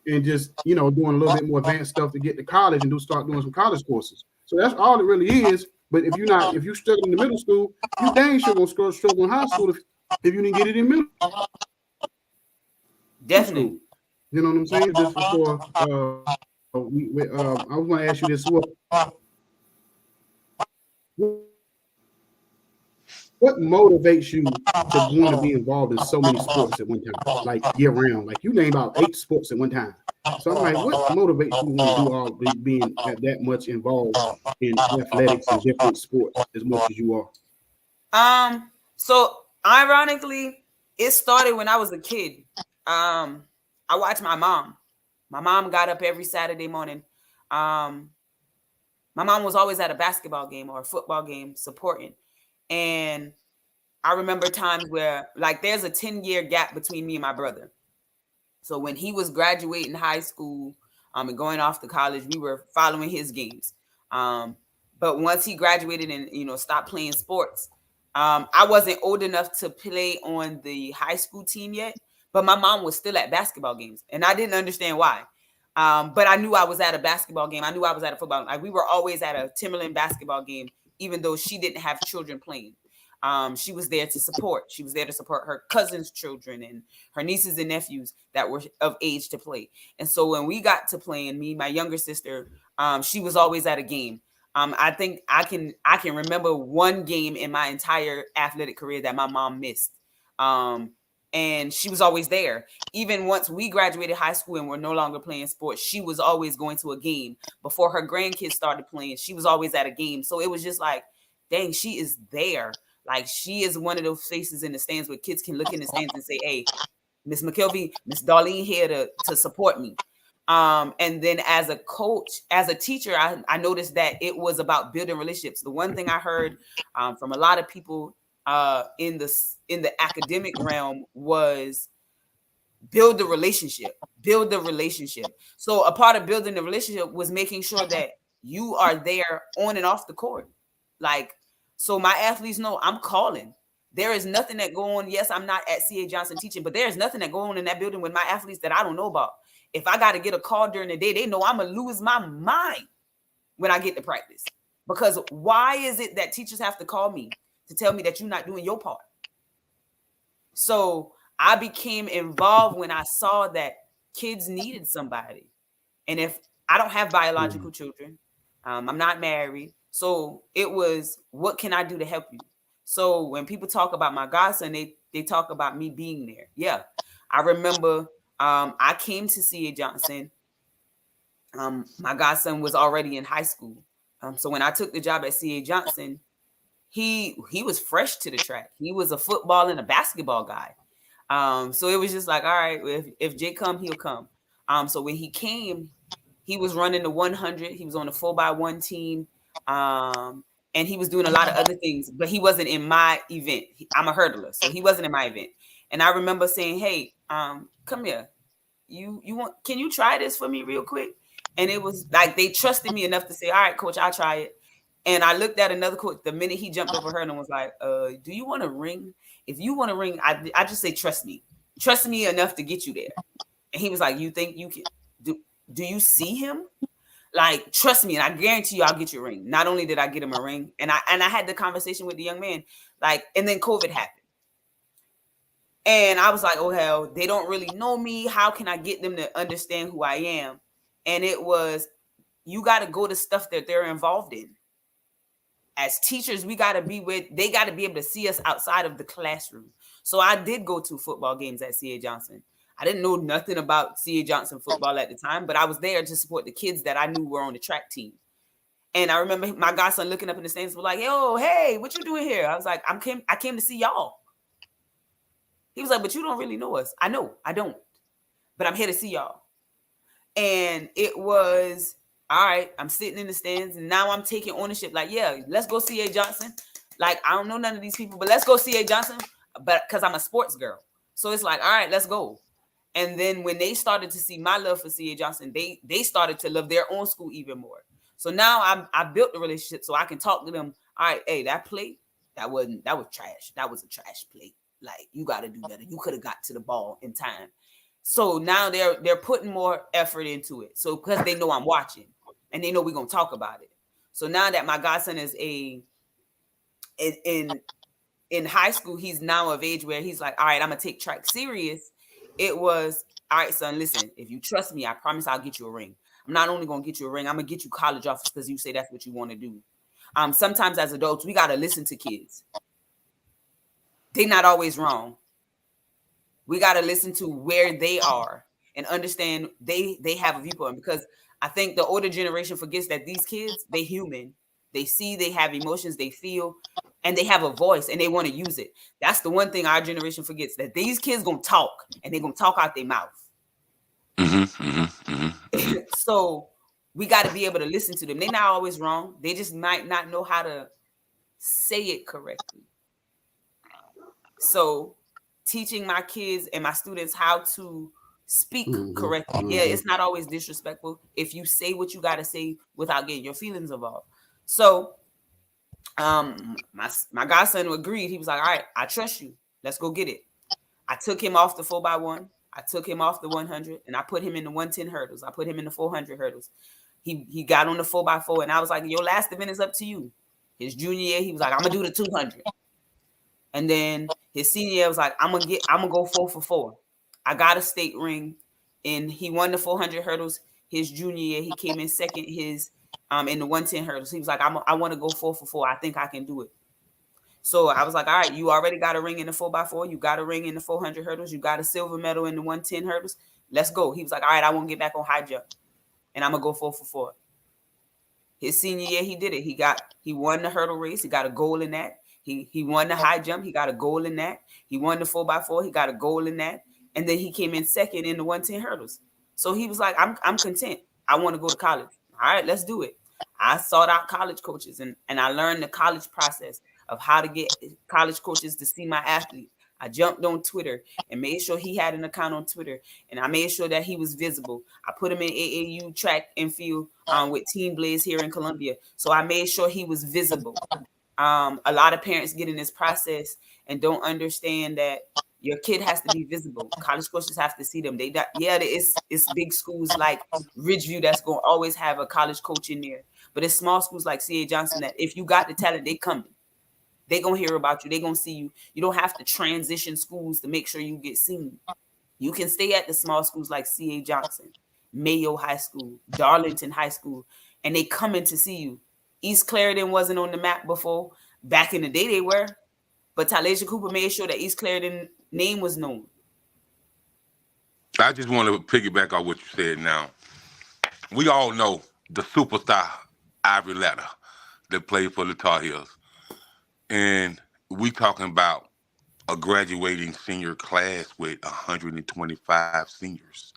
and just, doing a little bit more advanced stuff to get to college and start doing some college courses. So that's all it really is. But if you struggle in the middle school, you dang sure gonna struggle in high school if you didn't get it in middle Definitely school. You know what I'm saying? Just before I was gonna ask you this: what motivates you to want to be involved in so many sports at one time, like year round? Like you named out 8 sports at one time. So I'm like, what motivates you to do all being that much involved in athletics and different sports as much as you are? So ironically, it started when I was a kid. I watched my mom. My mom got up every Saturday morning. My mom was always at a basketball game or a football game supporting. And I remember times where, like, there's a 10-year gap between me and my brother. So when he was graduating high school and going off to college, we were following his games. But once he graduated and, stopped playing sports, I wasn't old enough to play on the high school team yet. But my mom was still at basketball games. And I didn't understand why. But I knew I was at a basketball game. I knew I was at a football game. Like, we were always at a Timberland basketball game, even though she didn't have children playing. She was there to support. She was there to support her cousins' children and her nieces and nephews that were of age to play. And so when we got to playing, me, my younger sister, she was always at a game. I think I can remember one game in my entire athletic career that my mom missed. And she was always there. Even once we graduated high school and were no longer playing sports, she was always going to a game. Before her grandkids started playing, she was always at a game. So it was just like, dang, she is there. Like, she is one of those faces in the stands where kids can look in the stands and say, hey, Miss McKelvey, Miss Darlene here to support me. And then as a coach, as a teacher, I noticed that it was about building relationships. The one thing I heard from a lot of people in the academic realm was build the relationship. So a part of building the relationship was making sure that you are there on and off the court. Like, so my athletes know I'm calling. There is nothing that go on. Yes, I'm not at C.A. Johnson teaching, but there's nothing that go on in that building with my athletes that I don't know about. If I got to get a call during the day, they know I'm going to lose my mind when I get to practice. Because why is it that teachers have to call me to tell me that you're not doing your part? So I became involved when I saw that kids needed somebody. And if I don't have biological children, I'm not married. So it was, what can I do to help you? So when people talk about my godson, they talk about me being there. Yeah. I remember I came to C.A. Johnson. My godson was already in high school. So when I took the job at C.A. Johnson, he was fresh to the track. He was a football and a basketball guy. So it was just like, all right, if Jay come, he'll come. So when he came, he was running the 100. He was on the 4x1 team. And he was doing a lot of other things, but he wasn't in my event. I'm a hurdler, so he wasn't in my event. And I remember saying, hey, come here. Can you try this for me real quick? And it was like, they trusted me enough to say, all right, coach, I'll try it. And I looked at another coach the minute he jumped over her and was like, do you want to ring? If you want to ring, I just say, trust me enough to get you there. And he was like, you think you can do you see him? Like, trust me, and I guarantee you I'll get you a ring. Not only did I get him a ring, and I had the conversation with the young man, like, and then COVID happened. And I was like, oh, hell, they don't really know me. How can I get them to understand who I am? And it was, you got to go to stuff that they're involved in. As teachers, they got to be able to see us outside of the classroom. So I did go to football games at C.A. Johnson. I didn't know nothing about C.A. Johnson football at the time, but I was there to support the kids that I knew were on the track team. And I remember my godson looking up in the stands, was like, yo, hey, what you doing here? I was like, I came to see y'all. He was like, but you don't really know us. I know, I don't. But I'm here to see y'all. And it was, all right, I'm sitting in the stands, and now I'm taking ownership. Like, yeah, let's go C.A. Johnson. Like, I don't know none of these people, but let's go C.A. Johnson. But because I'm a sports girl. So it's like, all right, let's go. And then when they started to see my love for C.A. Johnson, they started to love their own school even more. So now I built the relationship so I can talk to them. All right, hey, that play, that was trash. That was a trash play. Like, you got to do better. You could have got to the ball in time. So now they're putting more effort into it. So because they know I'm watching and they know we're going to talk about it. So now that my godson is in high school, he's now of age where he's like, all right, I'm going to take track serious. It was, all right, son, listen, if you trust me, I promise I'll get you a ring. I'm not only going to get you a ring, I'm going to get you college offers because you say that's what you want to do. Sometimes as adults, we got to listen to kids. They're not always wrong. We got to listen to where they are and understand they have a viewpoint, because I think the older generation forgets that these kids, they human. They see, they have emotions, they feel, and they have a voice and they want to use it. That's the one thing our generation forgets, that these kids going to talk and they're going to talk out their mouth. So we got to be able to listen to them. They're not always wrong. They just might not know how to say it correctly. So teaching my kids and my students how to speak correctly. Yeah, it's not always disrespectful if you say what you got to say without getting your feelings involved. So my godson agreed. He was like, all right, I trust you. Let's go get it. I took him off the 4x1. I took him off the 100 and I put him in the 110 hurdles. I put him in the 400 hurdles. He got on the 4x4 and I was like, your last event is up to you. His junior year, he was like, I'm gonna do the 200. And then his senior year was like, I'm gonna go 4 for 4. I got a state ring and he won the 400 hurdles. His junior year, he came in second in the 110 hurdles. He was like, I want to go 4 for 4. I think I can do it. So I was like, all right, you already got a ring in the 4x4. You got a ring in the 400 hurdles. You got a silver medal in the 110 hurdles. Let's go. He was like, all right, I want to get back on high jump. And I'm going to go 4 for 4. His senior year, he did it. He won the hurdle race. He got a goal in that. He won the high jump. He got a goal in that. He won the 4x4. He got a goal in that. And then he came in second in the 110 hurdles. So he was like, I'm content. I want to go to college. All right, let's do it. I sought out college coaches and I learned the college process of how to get college coaches to see my athlete. I jumped on Twitter and made sure he had an account on Twitter, and I made sure that he was visible. I put him in AAU track and field with Team Blaze here in Columbia. So I made sure he was visible. A lot of parents get in this process and don't understand that your kid has to be visible. College coaches have to see them. It's big schools like Ridgeview that's going to always have a college coach in there. But it's small schools like C.A. Johnson that if you got the talent, they coming. They going to hear about you. They going to see you. You don't have to transition schools to make sure you get seen. You can stay at the small schools like C.A. Johnson, Mayo High School, Darlington High School, and they coming to see you. East Clarendon wasn't on the map before. Back in the day, they were. But Talaysia Cooper made sure that East Clarendon name was known. I just want to piggyback on what you said now. We all know the superstar Ivory Latta that played for the Tar Heels. And we talking about a graduating senior class with 125 seniors.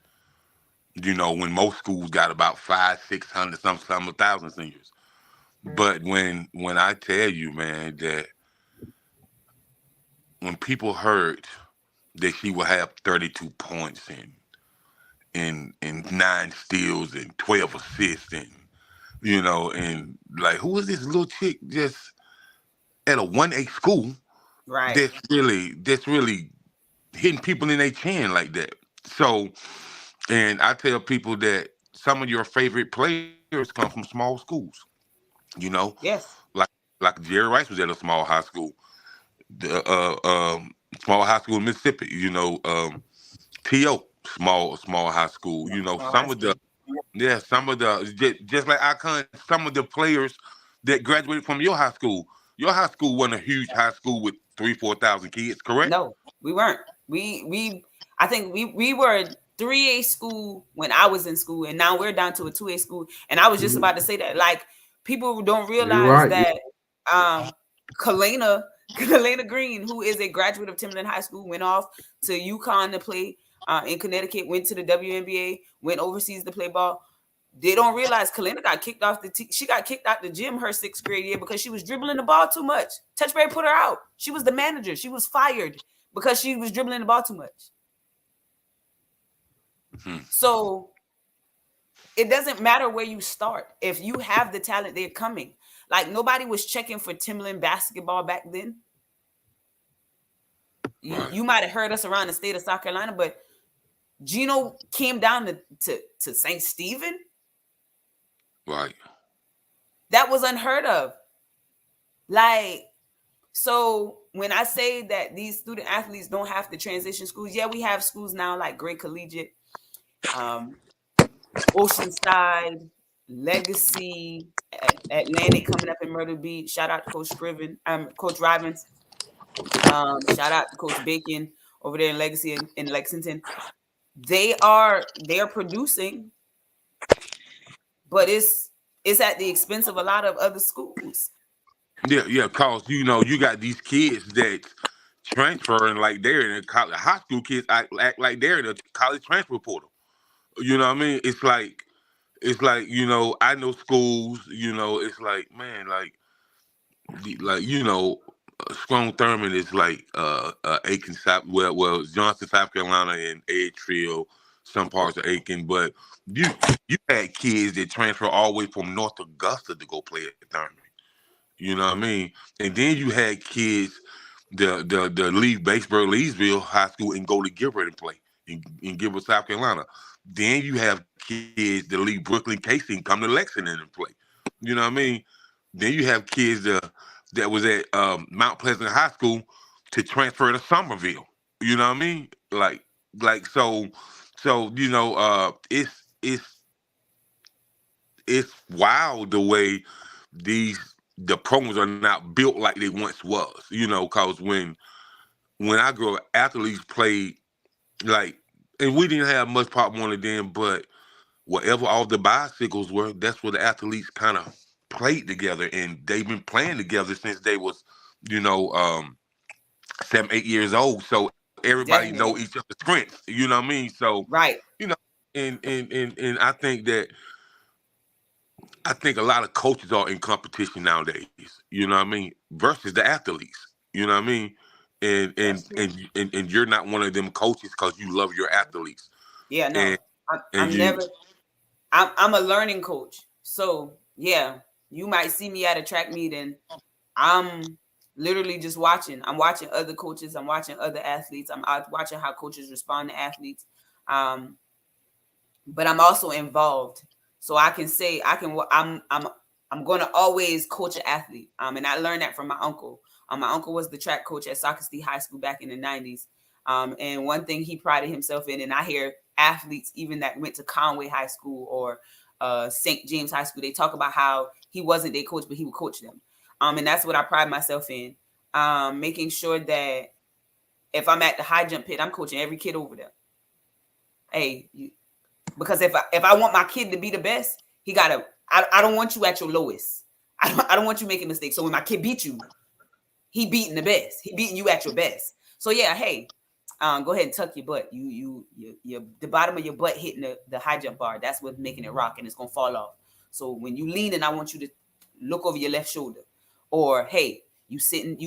You know, when most schools got about 500, 600, some 1,000 seniors. But when I tell you, man, that when people heard that she would have 32 points and 9 steals and 12 assists and, you know, and like, who is this little chick just at a 1A school Right. that's really hitting people in their chin like that? So, and I tell people that some of your favorite players come from small schools. You know, Yes. Like Jerry Rice was at a small high school, the small high school in Mississippi. You know, T.O. small high school. You know, some of the just like Icon, some of the players that graduated from your high school. Your high school wasn't a huge high school with 3,000-4,000 kids, correct? No, we weren't. I think we were 3A school when I was in school, and now we're down to a 2A school. And I was just about to say that, like, people don't realize that Kalena Green, who is a graduate of Timberland High School, went off to UConn to play in Connecticut, went to the WNBA, went overseas to play ball. They don't realize Kalena got kicked off she got kicked out the gym her 6th grade year because she was dribbling the ball too much. Touchberry put her out. She was the manager. She was fired because she was dribbling the ball too much. So it doesn't matter where you start. If you have the talent, they're coming. Like, nobody was checking for Timberland basketball back then. You might have heard us around the state of South Carolina, but Gino came down to St. Stephen. Right. That was unheard of. Like, so when I say that these student athletes don't have to transition schools, yeah, we have schools now like Great Collegiate, Oceanside, Legacy, Atlantic coming up in Myrtle Beach. Shout out to Coach Rivens. Shout out to Coach Bacon over there in Legacy in Lexington. They are producing, but it's at the expense of a lot of other schools. Yeah, cause you know you got these kids that transferring like they're in a college. High school kids act like they're in a college transfer portal. You know what I mean? It's like you know, I know schools. You know, it's like, man, like you know, Strong Thurman is like Aiken, well Johnson, South Carolina, and Edgefield, some parts of Aiken, but you had kids that transfer all the way from North Augusta to go play at Thurman. You know what I mean? And then you had kids the leave Batesburg, Leesville High School and go to Gilbert and play in Gilbert, South Carolina. Then you have kids that leave Brooklyn, Casey and come to Lexington and play. You know what I mean? Then you have kids that was at Mount Pleasant High School to transfer to Somerville. You know what I mean? Like so you know, it's wild the way these the programs are not built like they once was. You know, because when I grew up, athletes played like, and we didn't have much Pop Warner then, but whatever all the bicycles were, that's where the athletes kind of played together, and they've been playing together since they was, you know, 7, 8 years old. So everybody know Definitely. each other's strengths. You know what I mean? So Right. you know, and I think a lot of coaches are in competition nowadays. You know what I mean? Versus the athletes. You know what I mean? And That's true. you're not one of them coaches because you love your athletes. Yeah, And no. and I'm you never I'm a learning coach. So yeah, you might see me at a track meet and I'm literally just watching. I'm watching other coaches. I'm watching other athletes. I'm watching how coaches respond to athletes. But I'm also involved. So I can say I'm going to always coach an athlete. And I learned that from my uncle. My uncle was the track coach at Socastee High School back in the 90s. And one thing he prided himself in, and I hear athletes even that went to Conway High School or St. James High School, they talk about how he wasn't their coach, but he would coach them. And that's what I pride myself in, making sure that if I'm at the high jump pit, I'm coaching every kid over there. Hey, because if I want my kid to be the best, he gotta. I don't want you at your lowest. I don't want you making mistakes. So when my kid beat you, he beating the best. He beating you at your best. So yeah, hey, go ahead and tuck your butt. You the bottom of your butt hitting the high jump bar. That's what's making it rock, and it's gonna fall off. So when you leaning, I want you to look over your left shoulder. Or hey, you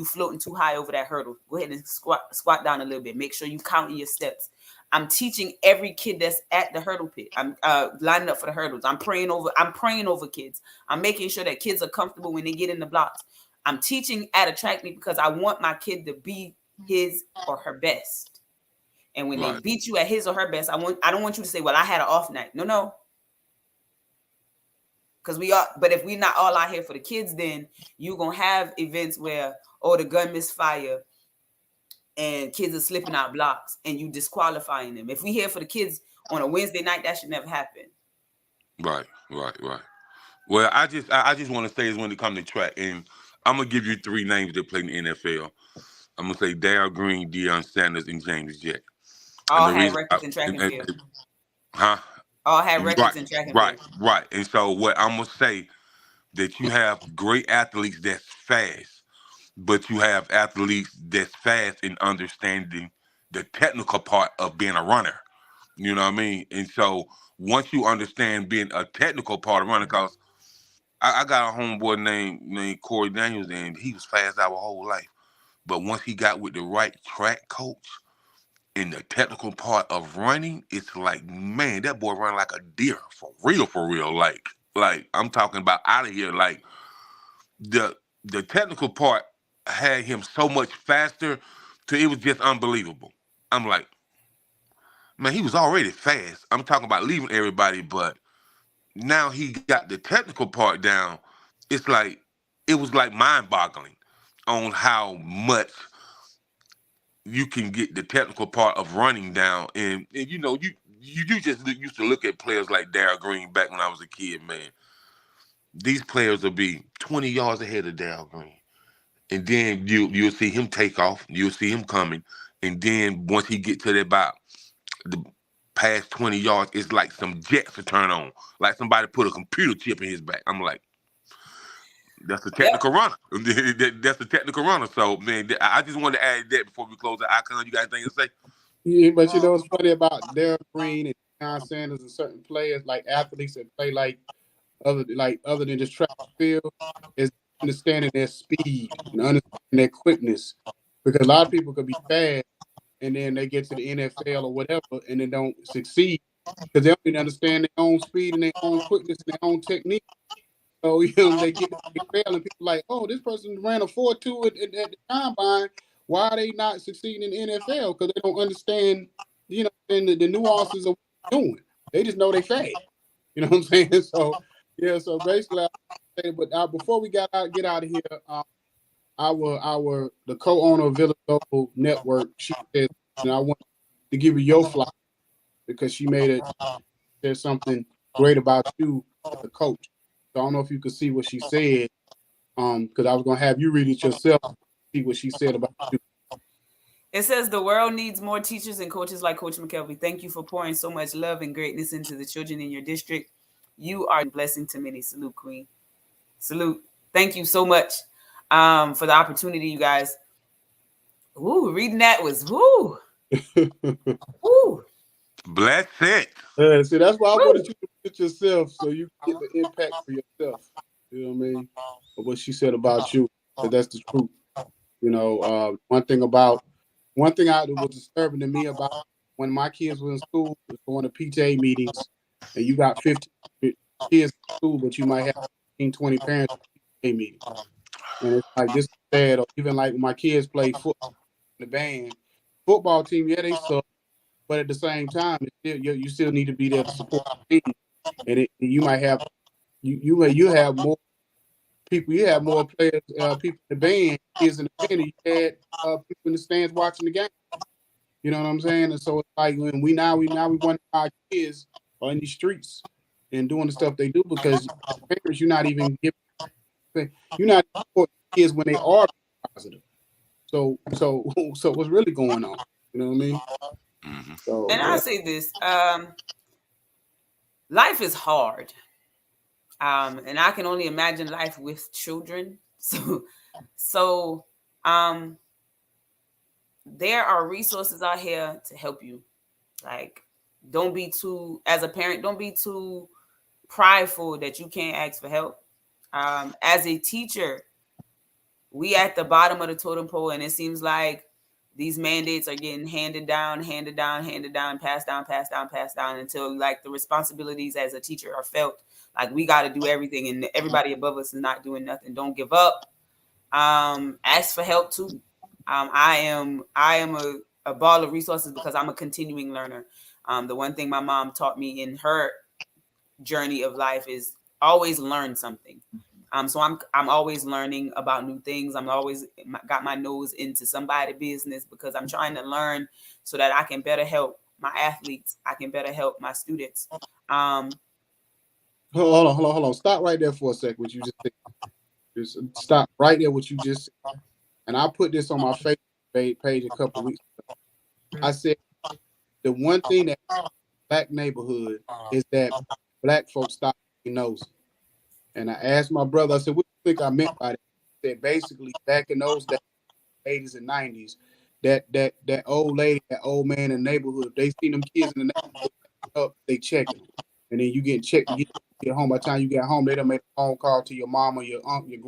floating too high over that hurdle. Go ahead and squat down a little bit. Make sure you counting your steps. I'm teaching every kid that's at the hurdle pit. I'm lining up for the hurdles. I'm praying over kids. I'm making sure that kids are comfortable when they get in the blocks. I'm teaching at a track meet because I want my kid to be his or her best. And when they beat you at his or her best, I don't want you to say, well, I had an off night. No. Because but if we're not all out here for the kids, then you're going to have events where, the gun misfire and kids are slipping out blocks and you disqualifying them. If we here for the kids on a Wednesday night, that should never happen. Right. Well, I just want to say is when it comes to track, and I'm gonna give you 3 names that play in the NFL. I'm gonna say Darrell Green, Deion Sanders, and James Jett. All had records in track and field. All had records in track and field. Right. And so what I'm gonna say that you have great athletes that's fast, but you have athletes that's fast in understanding the technical part of being a runner. You know what I mean? And so once you understand being a technical part of running, because I got a homeboy named Corey Daniels, and he was fast our whole life. But once he got with the right track coach in the technical part of running, it's like, man, that boy run like a deer, for real. Like I'm talking about out of here. Like the technical part had him so much faster, it was just unbelievable. I'm like, man, he was already fast. I'm talking about leaving everybody, but now he got the technical part down. It was like mind-boggling on how much you can get the technical part of running down. And you know, you just used to look at players like Darrell Green back when I was a kid, man. These players will be 20 yards ahead of Darrell Green. And then you'll see him take off. You'll see him coming. And then once he get to about the past 20 yards, it's like some jets to turn on. Like somebody put a computer chip in his back. I'm like, that's a technical runner. That's a technical runner. So, man, I just wanted to add that before we close the icon. You got anything to say? Yeah, but you know what's funny about Darrell Green and Deion Sanders and certain players, like athletes that play other than just track and field, is understanding their speed and understanding their quickness. Because a lot of people could be fast and then they get to the NFL or whatever and they don't succeed because they don't even understand their own speed and their own quickness and their own technique. So they get to the NFL and people like, oh, this person ran a 4.2 at the combine. Why are they not succeeding in the NFL? Because they don't understand, you know, the nuances of what they're doing. They just know they fast. You know what I'm saying? So yeah. So basically, but before we get out of here, the co-owner of Village Local Network, she said, and I want to give you your flyer because she said something great about you as a coach. So I don't know if you could see what she said. because I was gonna have you read it yourself, see what she said about you. It says the world needs more teachers and coaches like Coach McKelvey. Thank you for pouring so much love and greatness into the children in your district. You are a blessing to many. Salute, Queen. Salute. Thank you so much for the opportunity, you guys. Ooh, reading that was woo. Woo. Bless it. Yeah, see, that's why I wanted you to read it yourself, so you can get the impact for yourself. You know what I mean? Of what she said about you, because that's the truth. You know, one thing I was disturbing to me about when my kids were in school, was going to PTA meetings, and you got 15 kids in school, but you might have 15, 20 parents at PTA meetings. And it's like, this is sad. Or even like when my kids play football in the band, football team, yeah, they suck, but at the same time, you still need to be there to support the team. And you might have you have more people, you have more players, people in the band, kids in the band, and you had people in the stands watching the game. You know what I'm saying? And so it's like when we want our kids are in the streets and doing the stuff they do, because parents, you're not supporting kids when they are positive. So what's really going on? You know what I mean? Mm-hmm. So, and I'll say this: life is hard, and I can only imagine life with children. So there are resources out here to help you. Like, don't be too, as a parent, don't be too prideful that you can't ask for help. As a teacher, we at the bottom of the totem pole, and it seems like these mandates are getting handed down, passed down until like the responsibilities as a teacher are felt. Like, we got to do everything, and everybody above us is not doing nothing. Don't give up. Ask for help too. I am a ball of resources because I'm a continuing learner. The one thing my mom taught me in her journey of life is always learn something. So I'm always learning about new things. I'm always got my nose into somebody's business because I'm trying to learn so that I can better help my athletes. I can better help my students. Hold on. Stop right there for a second. What you just said. Just stop right there. What you just said. And I put this on my Facebook page a couple of weeks ago. I said the one thing that black neighborhood is that black folks stop being nosy. And I asked my brother, I said, what do you think I meant by that? He said, basically, back in those days, 80s and 90s, that old lady, that old man in the neighborhood, they seen them kids in the neighborhood up, they check them. And then you get checked, you get home. By the time you get home, they done made a phone call to your mama, your aunt, your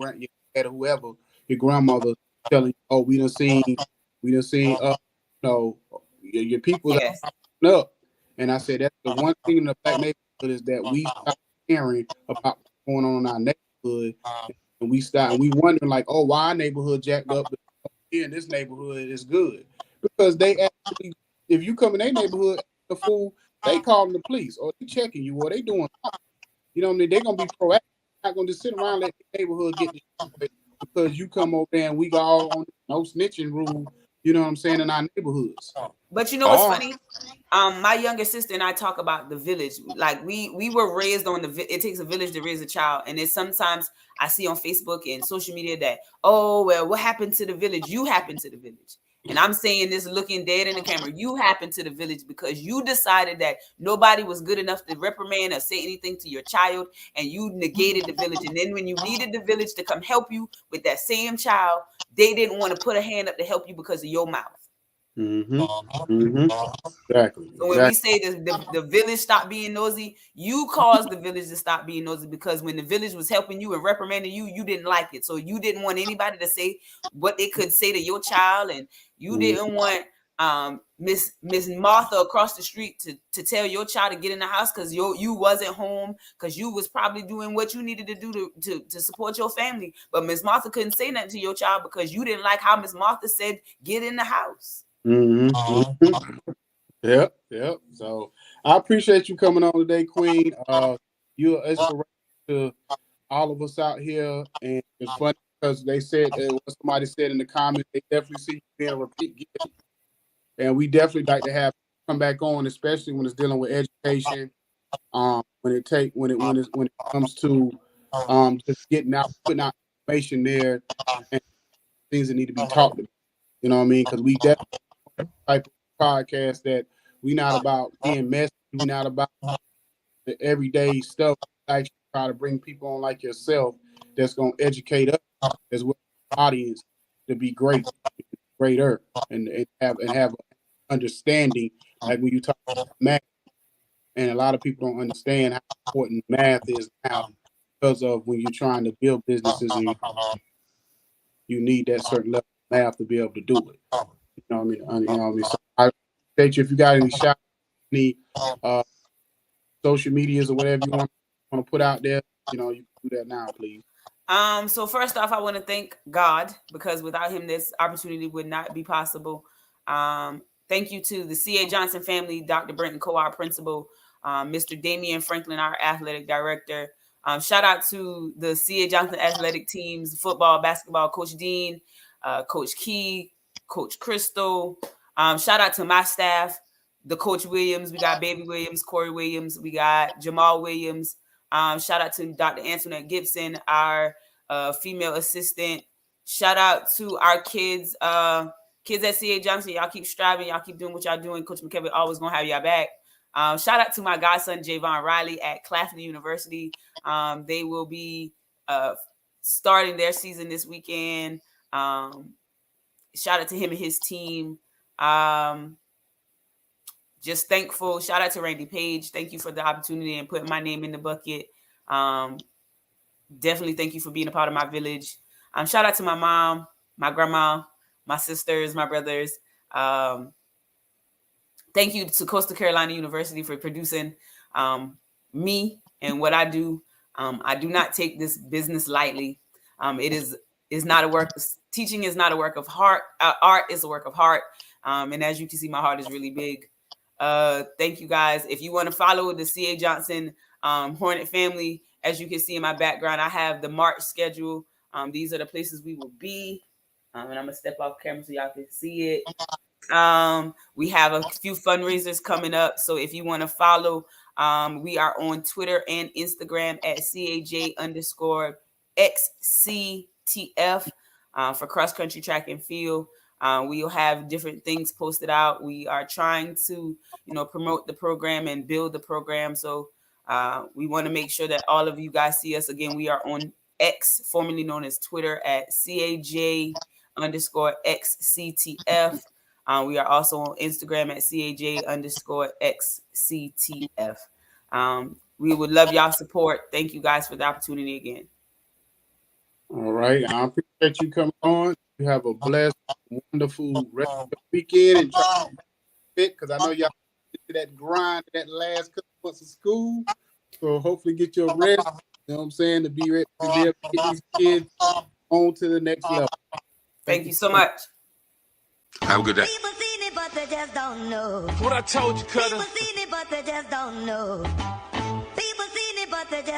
dad, or whoever, your grandmother, telling you, oh, we done seen your people up. And I said, that's the one thing in the black neighborhood is that we stop caring about what's going on in our neighborhood, and we wondering like, oh, why our neighborhood jacked up, but here in this neighborhood is good, because they actually, if you come in their neighborhood, the fool, they calling the police or they checking you or they doing something. You know what I mean? They're gonna be proactive. They're not gonna just sit around and let the neighborhood get this because you come over there and we got all on no snitching rule. You know what I'm saying, in our neighborhoods. But you know what's funny? My younger sister and I talk about the village. Like we were raised on it takes a village to raise a child. And it's sometimes I see on Facebook and social media that, oh, well, what happened to the village? You happened to the village. And I'm saying this looking dead in the camera. You happened to the village because you decided that nobody was good enough to reprimand or say anything to your child, and you negated the village. And then when you needed the village to come help you with that same child, they didn't want to put a hand up to help you because of your mouth. Exactly. So when we say the village stopped being nosy, you caused the village to stop being nosy, because when the village was helping you and reprimanding you, you didn't like it. So you didn't want anybody to say what they could say to your child, and you didn't want Miss Martha across the street to tell your child to get in the house because you wasn't home, because you was probably doing what you needed to do to support your family. But Miss Martha couldn't say nothing to your child because you didn't like how Miss Martha said get in the house. Yep. So I appreciate you coming on today, Queen. You're an inspiration to all of us out here, and it's funny because they said what somebody said in the comments, they definitely see you being a repeat guest, and we definitely like to have you come back on, especially when it's dealing with education. When it comes to just getting out, putting out information there and things that need to be talked about. You know what I mean? Because we definitely type of podcast that we not about being messy. We not about the everyday stuff. We actually try to bring people on like yourself that's gonna educate us as well as the audience to be greater, and have understanding. Like when you talk about math, and a lot of people don't understand how important math is now because of when you're trying to build businesses and you need that certain level of math to be able to do it. You know what I mean? You know what I mean? So I appreciate you. If you got any shout, any social medias or whatever you want to put out there, you know, you can do that now, please. So first off, I want to thank God, because without him, this opportunity would not be possible. Thank you to the C.A. Johnson family, Dr. Brenton Coe, our principal, Mr. Damian Franklin, our athletic director. Shout out to the C.A. Johnson athletic teams, football, basketball, Coach Dean, Coach Key, Coach Crystal. Shout out to my staff, the Coach Williams. We got Baby Williams, Corey Williams. We got Jamal Williams. Shout out to Dr. Antoinette Gibson, our female assistant. Shout out to our kids, kids at C.A. Johnson. Y'all keep striving. Y'all keep doing what y'all doing. Coach MCkELVEY always going to have y'all back. Shout out to my godson, Javon Riley at Claflin University. They will be starting their season this weekend. Shout out to him and his team. Just thankful. Shout out to Randy Page. Thank you for the opportunity and putting my name in the bucket. Definitely thank you for being a part of my village. Shout out to my mom, my grandma, my sisters, my brothers. Thank you to Coastal Carolina University for producing me and what I do. I do not take this business lightly. It is not a work. Teaching is not a work of heart. Art is a work of heart. And as you can see, my heart is really big. Thank you guys. If you want to follow the C.A. Johnson Hornet family, as you can see in my background, I have the March schedule. These are the places we will be. And I'm gonna step off camera so y'all can see it. We have a few fundraisers coming up. So if you want to follow, we are on Twitter and Instagram at CAJ_XCTF for cross country track and field. We'll have different things posted out. We are trying to, promote the program and build the program. So we want to make sure that all of you guys see us. Again, we are on X, formerly known as Twitter, at CAJ_XCTF. We are also on Instagram at CAJ_XCTF. We would love y'all support. Thank you guys for the opportunity again. All right. I appreciate you coming on. You have a blessed, wonderful rest of the weekend, and try to fit, because I know y'all did that grind that last couple months of school. So hopefully get your rest, you know what I'm saying, to be ready to be able to get these kids on to the next level. Thank you so much. Have a good day. People seen it, but they just don't know. What I told you, Cutter. People seen it, but they just don't know. People seen it, but they just